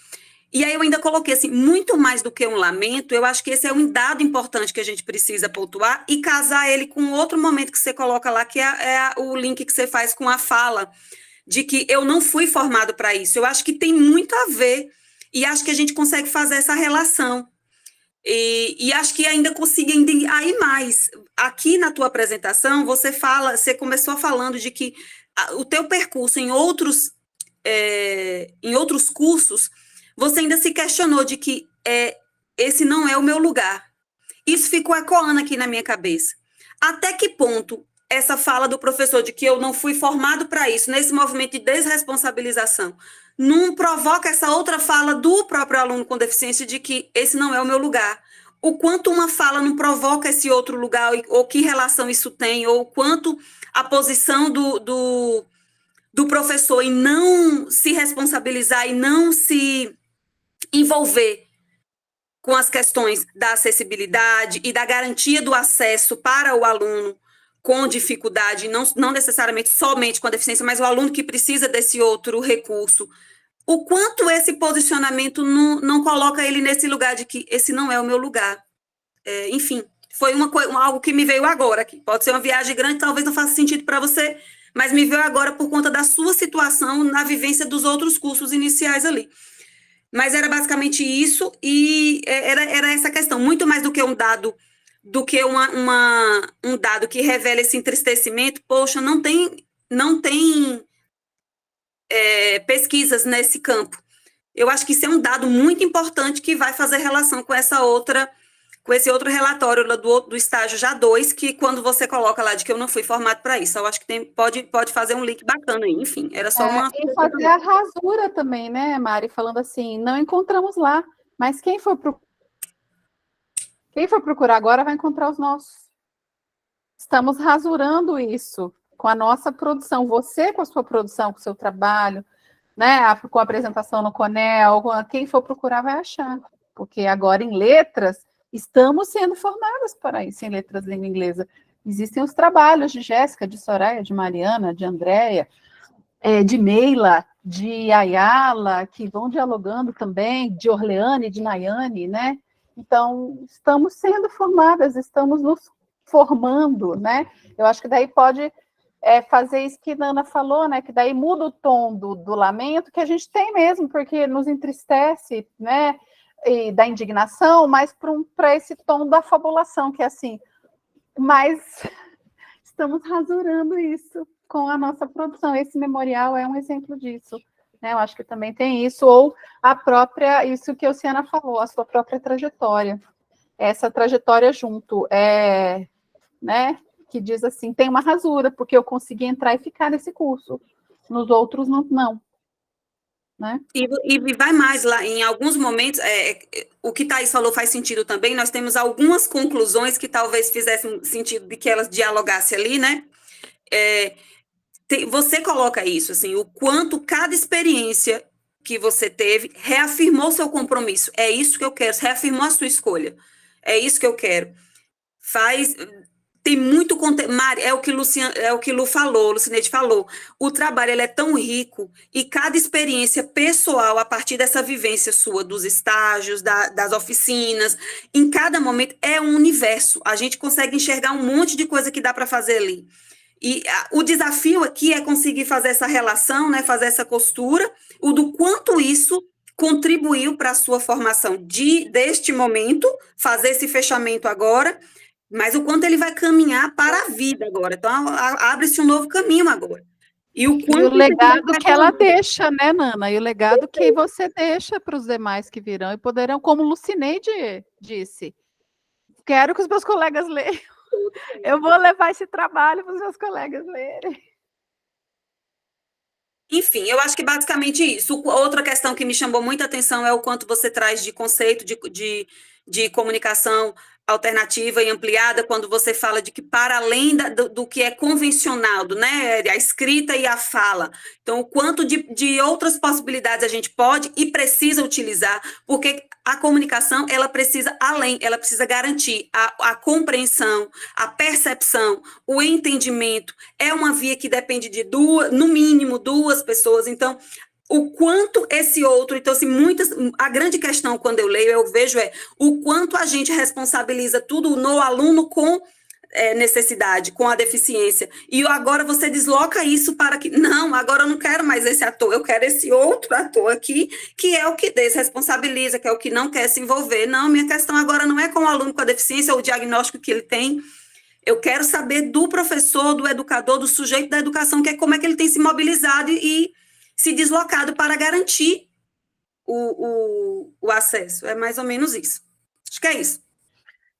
E aí eu ainda coloquei assim, muito mais do que um lamento, eu acho que esse é um dado importante que a gente precisa pontuar e casar ele com outro momento que você coloca lá, que é o link que você faz com a fala, de que eu não fui formado para isso. Eu acho que tem muito a ver, e acho que a gente consegue fazer essa relação. E acho que ainda consegui ir mais. Aqui na tua apresentação, você começou falando de que o teu percurso em outros cursos, você ainda se questionou de que esse não é o meu lugar. Isso ficou ecoando aqui na minha cabeça. Até que ponto essa fala do professor de que eu não fui formado para isso, nesse movimento de desresponsabilização, não provoca essa outra fala do próprio aluno com deficiência de que esse não é o meu lugar? O quanto uma fala não provoca esse outro lugar, ou que relação isso tem, ou o quanto a posição do professor em não se responsabilizar e não se envolver com as questões da acessibilidade e da garantia do acesso para o aluno com dificuldade, não necessariamente somente com a deficiência, mas o aluno que precisa desse outro recurso. O quanto esse posicionamento não coloca ele nesse lugar de que esse não é o meu lugar. Enfim, foi algo que me veio agora. Que pode ser uma viagem grande, talvez não faça sentido para você, mas me veio agora por conta da sua situação na vivência dos outros cursos iniciais ali. Mas era basicamente isso, e era essa questão, muito mais do que um dado, um dado que revela esse entristecimento. Poxa, não tem pesquisas nesse campo. Eu acho que isso é um dado muito importante que vai fazer relação com esse outro relatório lá do estágio já 2, que quando você coloca lá de que eu não fui formado para isso, eu acho que pode fazer um link bacana aí. Enfim, era só uma... E fazer a rasura também, né, Mari? Falando assim, não encontramos lá, mas quem for procurar agora vai encontrar os nossos. Estamos rasurando isso com a nossa produção. Você com a sua produção, com o seu trabalho, né, com a apresentação no Conel, quem for procurar vai achar. Porque agora em letras, estamos sendo formadas para isso, em letras de língua inglesa. Existem os trabalhos de Jéssica, de Soraya, de Mariana, de Andréia, de Meila, de Ayala, que vão dialogando também, de Orleane, de Nayane, né? Então, estamos sendo formadas, estamos nos formando, né? Eu acho que daí pode fazer isso que a Nana falou, né? Que daí muda o tom do lamento, que a gente tem mesmo, porque nos entristece, né? E da indignação, mas para esse tom da fabulação, que é assim, mas estamos rasurando isso com a nossa produção. Esse memorial é um exemplo disso, né? Eu acho que também tem isso, ou isso que a Oceana falou, a sua própria trajetória, essa trajetória junto, né? Que diz assim, tem uma rasura, porque eu consegui entrar e ficar nesse curso, nos outros não. Né? E vai mais lá, em alguns momentos, o que Thaís falou faz sentido também, nós temos algumas conclusões que talvez fizessem sentido de que elas dialogassem ali, né? Você coloca isso, assim, o quanto cada experiência que você teve reafirmou seu compromisso, é isso que eu quero, reafirmou a sua escolha, é isso que eu quero. Tem muito conteúdo, Mari, é o que Lucineide falou, o trabalho ele é tão rico, e cada experiência pessoal, a partir dessa vivência sua, dos estágios, das oficinas, em cada momento é um universo, a gente consegue enxergar um monte de coisa que dá para fazer ali, e o desafio aqui é conseguir fazer essa relação, né, fazer essa costura, o do quanto isso contribuiu para a sua formação deste momento, fazer esse fechamento agora, mas o quanto ele vai caminhar para a vida agora. Então, abre-se um novo caminho agora. E o legado que ela deixa, né, Nana? E o legado que você deixa para os demais que virão e poderão, como Lucineide disse, quero que os meus colegas leiam. tudo. Eu vou levar esse trabalho para os meus colegas lerem. Enfim, eu acho que basicamente isso. Outra questão que me chamou muita atenção é o quanto você traz de conceito de comunicação alternativa e ampliada, quando você fala de que, para além do que é convencional, né, a escrita e a fala, então, o quanto de outras possibilidades a gente pode e precisa utilizar, porque a comunicação, ela precisa ela precisa garantir a compreensão, a percepção, o entendimento. É uma via que depende de no mínimo, duas pessoas. Então, o quanto esse outro, então, assim, a grande questão quando eu leio, eu vejo o quanto a gente responsabiliza tudo no aluno com necessidade, com a deficiência. E agora você desloca isso para que, não, agora eu não quero mais esse ator, eu quero esse outro ator aqui, que é o que desresponsabiliza, que é o que não quer se envolver. Não, minha questão agora não é com o aluno com a deficiência ou o diagnóstico que ele tem. Eu quero saber do professor, do educador, do sujeito da educação, que é como é que ele tem se mobilizado e se deslocado para garantir o acesso. É mais ou menos isso. Acho que é isso.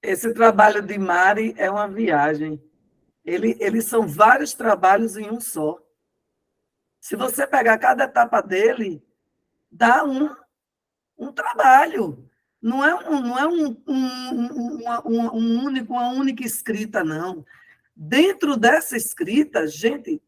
Esse trabalho de Mari é uma viagem. Eles são vários trabalhos em um só. Se você pegar cada etapa dele, dá um trabalho. Não é uma única escrita, não. Dentro dessa escrita, gente,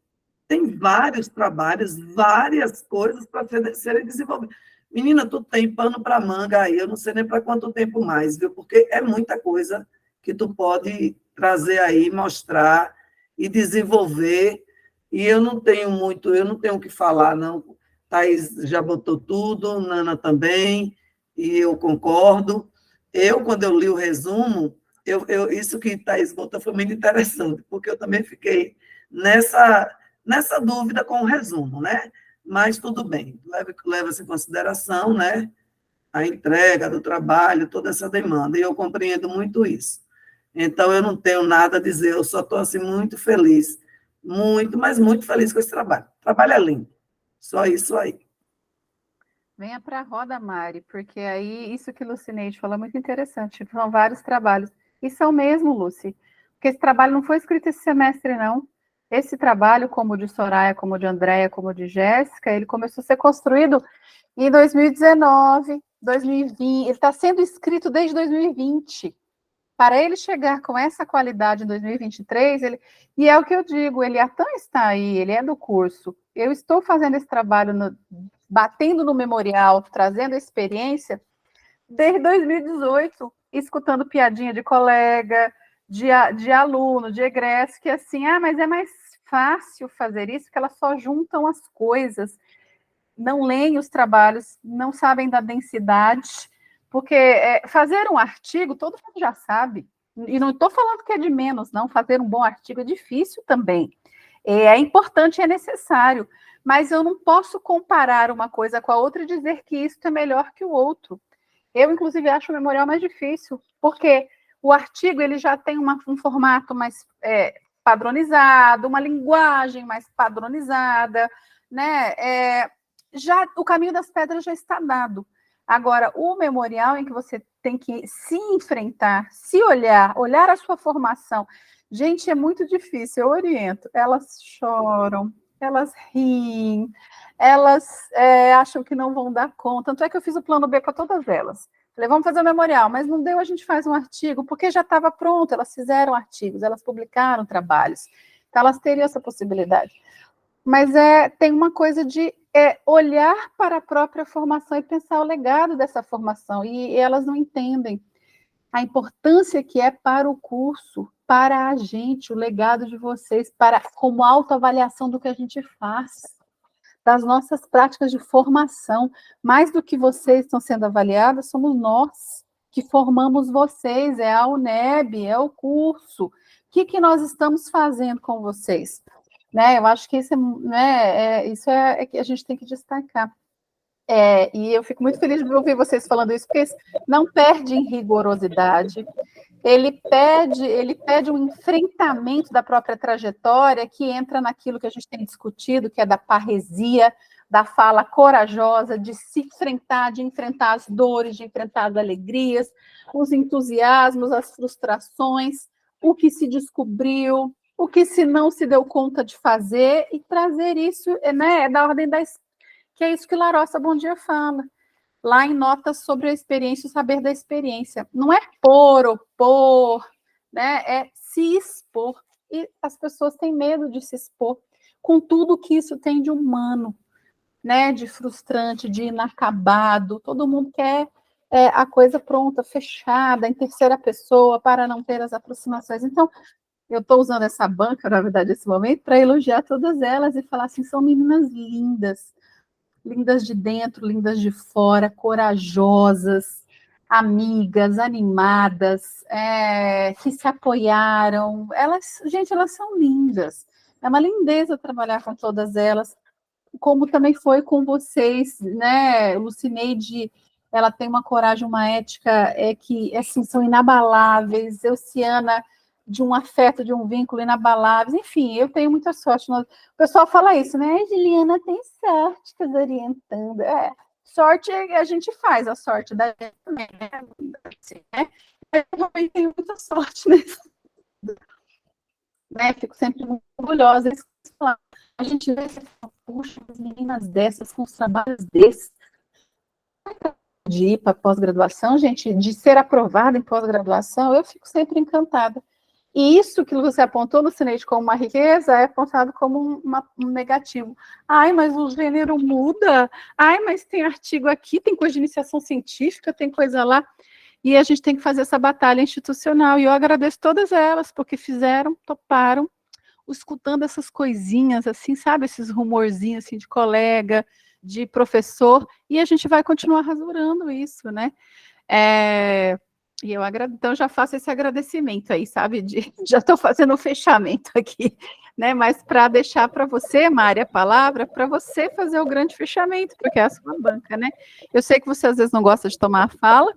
tem vários trabalhos, várias coisas para serem desenvolvidas. Menina, tu tem pano para manga aí, eu não sei nem para quanto tempo mais, viu? Porque é muita coisa que tu pode trazer aí, mostrar e desenvolver. E eu não tenho o que falar, não. Thaís já botou tudo, Nana também, e eu concordo. Quando eu li o resumo, isso que Thaís botou foi muito interessante, porque eu também fiquei nessa dúvida com o resumo, né? Mas tudo bem, leva-se em consideração, né, a entrega do trabalho, toda essa demanda, e eu compreendo muito isso. Então, eu não tenho nada a dizer, eu só estou assim, muito feliz, mas muito feliz com esse trabalho. O trabalho é lindo, só isso aí. Venha para a roda, Mari, porque aí isso que Lucineide falou é muito interessante. São vários trabalhos. E são mesmo, Luci, porque esse trabalho não foi escrito esse semestre, não. Esse trabalho, como o de Soraya, como o de Andréia, como o de Jéssica, ele começou a ser construído em 2019, 2020. Ele está sendo escrito desde 2020. Para ele chegar com essa qualidade em 2023, e é o que eu digo, ele está aí, ele é do curso. Eu estou fazendo esse trabalho, batendo no memorial, trazendo a experiência, desde 2018, escutando piadinha de colega, de aluno, de egresso, que assim, mas é mais fácil fazer isso, porque elas só juntam as coisas, não leem os trabalhos, não sabem da densidade, porque fazer um artigo, todo mundo já sabe, e não estou falando que é de menos, não, fazer um bom artigo é difícil também, é importante, é necessário, mas eu não posso comparar uma coisa com a outra e dizer que isso é melhor que o outro. Eu, inclusive, acho o memorial mais difícil, porque o artigo ele já tem um formato mais padronizado, uma linguagem mais padronizada, né? Já o caminho das pedras já está dado. Agora, o memorial em que você tem que se enfrentar, se olhar a sua formação, gente, é muito difícil, eu oriento. Elas choram, elas riem, elas acham que não vão dar conta. Tanto é que eu fiz o plano B para todas elas. Falei, vamos fazer o memorial, mas não deu, a gente faz um artigo, porque já estava pronto, elas fizeram artigos, elas publicaram trabalhos, então elas teriam essa possibilidade. Mas tem uma coisa de olhar para a própria formação e pensar o legado dessa formação, e elas não entendem a importância que é para o curso, para a gente, o legado de vocês, como autoavaliação do que a gente faz, das nossas práticas de formação. Mais do que vocês estão sendo avaliadas, somos nós que formamos vocês, é a UNEB, é o curso. O que nós estamos fazendo com vocês? Né? Eu acho que isso é que a gente tem que destacar. E eu fico muito feliz de ouvir vocês falando isso, porque não perde em rigorosidade, ele pede um enfrentamento da própria trajetória, que entra naquilo que a gente tem discutido, que é da parresia, da fala corajosa, de se enfrentar, de enfrentar as dores, de enfrentar as alegrias, os entusiasmos, as frustrações, o que se descobriu, o que se não se deu conta de fazer, e trazer isso, né, da ordem que é isso que Larossa Bom Dia fala, lá em Notas sobre a Experiência, o Saber da Experiência. Não é opor, né, é se expor, e as pessoas têm medo de se expor, com tudo que isso tem de humano, né, de frustrante, de inacabado, todo mundo quer a coisa pronta, fechada, em terceira pessoa, para não ter as aproximações. Então, eu estou usando essa banca, na verdade, esse momento, para elogiar todas elas e falar assim, são meninas lindas, lindas de dentro, lindas de fora, corajosas, amigas, animadas, que se apoiaram. Elas, gente, elas são lindas. É uma lindeza trabalhar com todas elas, como também foi com vocês, né? Lucineide, ela tem uma coragem, uma ética que, assim, são inabaláveis. Euciana, de um afeto, de um vínculo inabaláveis. Enfim, eu tenho muita sorte. O pessoal fala isso, né? A Juliana tem sorte, tá orientando. Sorte a gente faz, a sorte da gente também, né? Assim, né? Eu também tenho muita sorte nisso. Né? Fico sempre muito orgulhosa. A gente vê esse puxa, as meninas dessas, com os trabalhos desses, de ir para pós-graduação, gente, de ser aprovada em pós-graduação, eu fico sempre encantada. E isso que você apontou no Cineide como uma riqueza é apontado como um negativo. Ai, mas o gênero muda. Ai, mas tem artigo aqui, tem coisa de iniciação científica, tem coisa lá. E a gente tem que fazer essa batalha institucional. E eu agradeço todas elas, porque fizeram, toparam, escutando essas coisinhas, assim, sabe? Esses rumorzinhos, assim, de colega, de professor, e a gente vai continuar rasurando isso, né? E eu então já faço esse agradecimento aí, sabe? Já estou fazendo o fechamento aqui, né? Mas para deixar para você, Mari, a palavra, para você fazer o grande fechamento, porque é a sua banca, né? Eu sei que você às vezes não gosta de tomar a fala,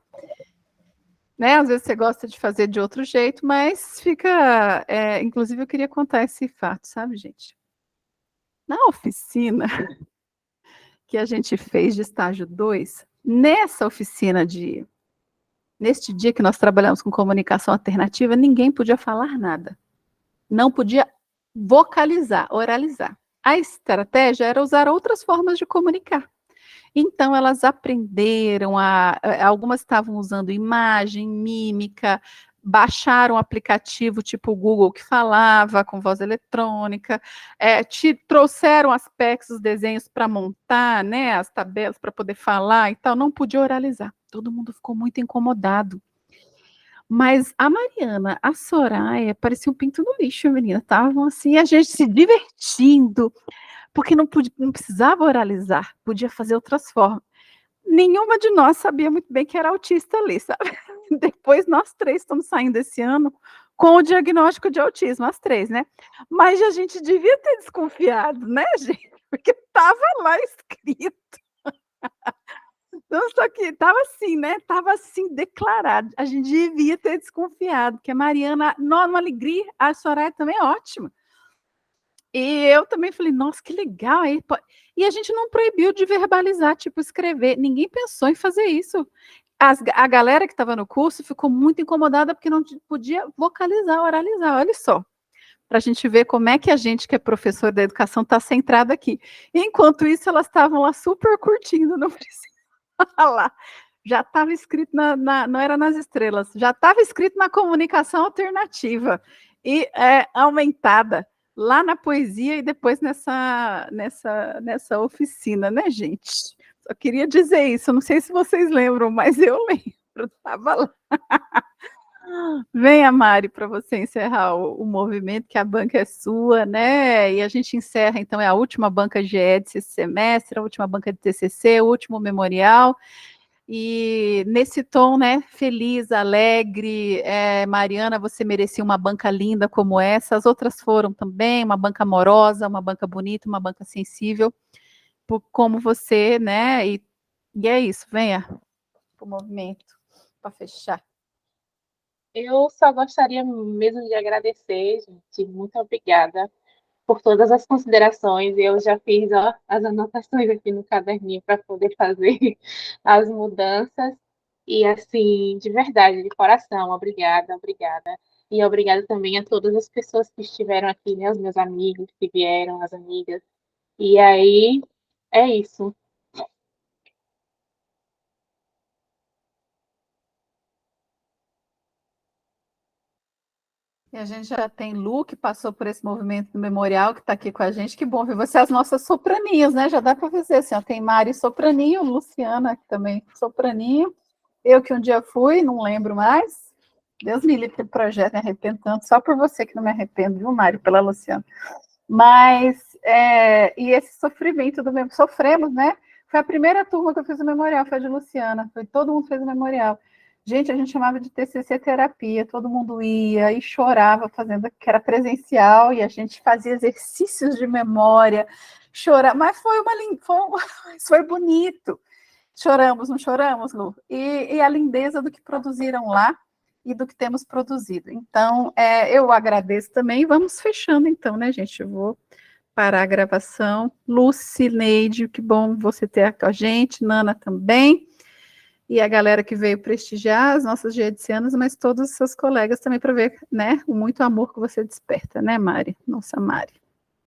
né? Às vezes você gosta de fazer de outro jeito, mas fica. Inclusive, eu queria contar esse fato, sabe, gente? Na oficina que a gente fez de estágio 2, nessa oficina neste dia que nós trabalhamos com comunicação alternativa, ninguém podia falar nada. Não podia vocalizar, oralizar. A estratégia era usar outras formas de comunicar. Então, elas aprenderam, algumas estavam usando imagem, mímica, baixaram um aplicativo tipo o Google que falava com voz eletrônica, trouxeram aspectos dos desenhos para montar, né, as tabelas para poder falar e tal, não podia oralizar. Todo mundo ficou muito incomodado. Mas a Mariana, a Soraya, parecia um pinto no lixo, menina. Estavam assim, a gente se divertindo, porque não precisava oralizar, podia fazer outras formas. Nenhuma de nós sabia muito bem que era autista ali, sabe? Depois nós três estamos saindo esse ano com o diagnóstico de autismo, as três, né? Mas a gente devia ter desconfiado, né, gente? Porque estava lá escrito. Então, só que estava assim, né? Estava assim, declarado. A gente devia ter desconfiado, que a Mariana, numa alegria, a Soraya também é ótima. E eu também falei, nossa, que legal. Aí, e a gente não proibiu de verbalizar, tipo, escrever. Ninguém pensou em fazer isso. A galera que estava no curso ficou muito incomodada porque não podia vocalizar, oralizar. Olha só, para a gente ver como é que a gente, que é professor da educação, está centrada aqui. Enquanto isso, elas estavam lá super curtindo, não precisa falar. Já estava escrito, não era nas estrelas, já estava escrito na comunicação alternativa e aumentada lá na poesia e depois nessa oficina, né, gente? Só queria dizer isso, não sei se vocês lembram, mas eu lembro, estava lá. Venha, Mari, para você encerrar o movimento, que a banca é sua, né? E a gente encerra, então, é a última banca GE desse semestre, a última banca de TCC, o último memorial. E nesse tom, né, feliz, alegre, Mariana, você merecia uma banca linda como essa, as outras foram também, uma banca amorosa, uma banca bonita, uma banca sensível, como você, né, e é isso, venha para o movimento, para fechar. Eu só gostaria mesmo de agradecer, gente, muito obrigada por todas as considerações. Eu já fiz as anotações aqui no caderninho para poder fazer as mudanças. E, assim, de verdade, de coração, obrigada, obrigada. E obrigada também a todas as pessoas que estiveram aqui, né? Os meus amigos que vieram, as amigas. E aí, é isso. E a gente já tem Lu, que passou por esse movimento do memorial, que está aqui com a gente. Que bom ver você, as nossas sopraninhas, né? Já dá para fazer assim, ó, tem Mari sopraninho, Luciana que também sopraninho. Eu que um dia fui, não lembro mais. Deus me livre do projeto, me arrependo tanto. Só por você que não me arrependo, viu, Mari, pela Luciana. Mas, e esse sofrimento do mesmo, sofremos, né? Foi a primeira turma que eu fiz o memorial, foi a de Luciana, foi todo mundo fez o memorial. Gente, a gente chamava de TCC terapia, todo mundo ia e chorava fazendo, que era presencial, e a gente fazia exercícios de memória, chorava, mas foi bonito. Choramos, não choramos, Lu? E a lindeza do que produziram lá e do que temos produzido. Então, eu agradeço também. Vamos fechando, então, né, gente? Eu vou parar a gravação. Lucy, Neide, que bom você ter com a gente. Nana também. E a galera que veio prestigiar, as nossas geedicianas, mas todos os seus colegas também, para ver, né, o muito amor que você desperta, né, Mari? Nossa, Mari.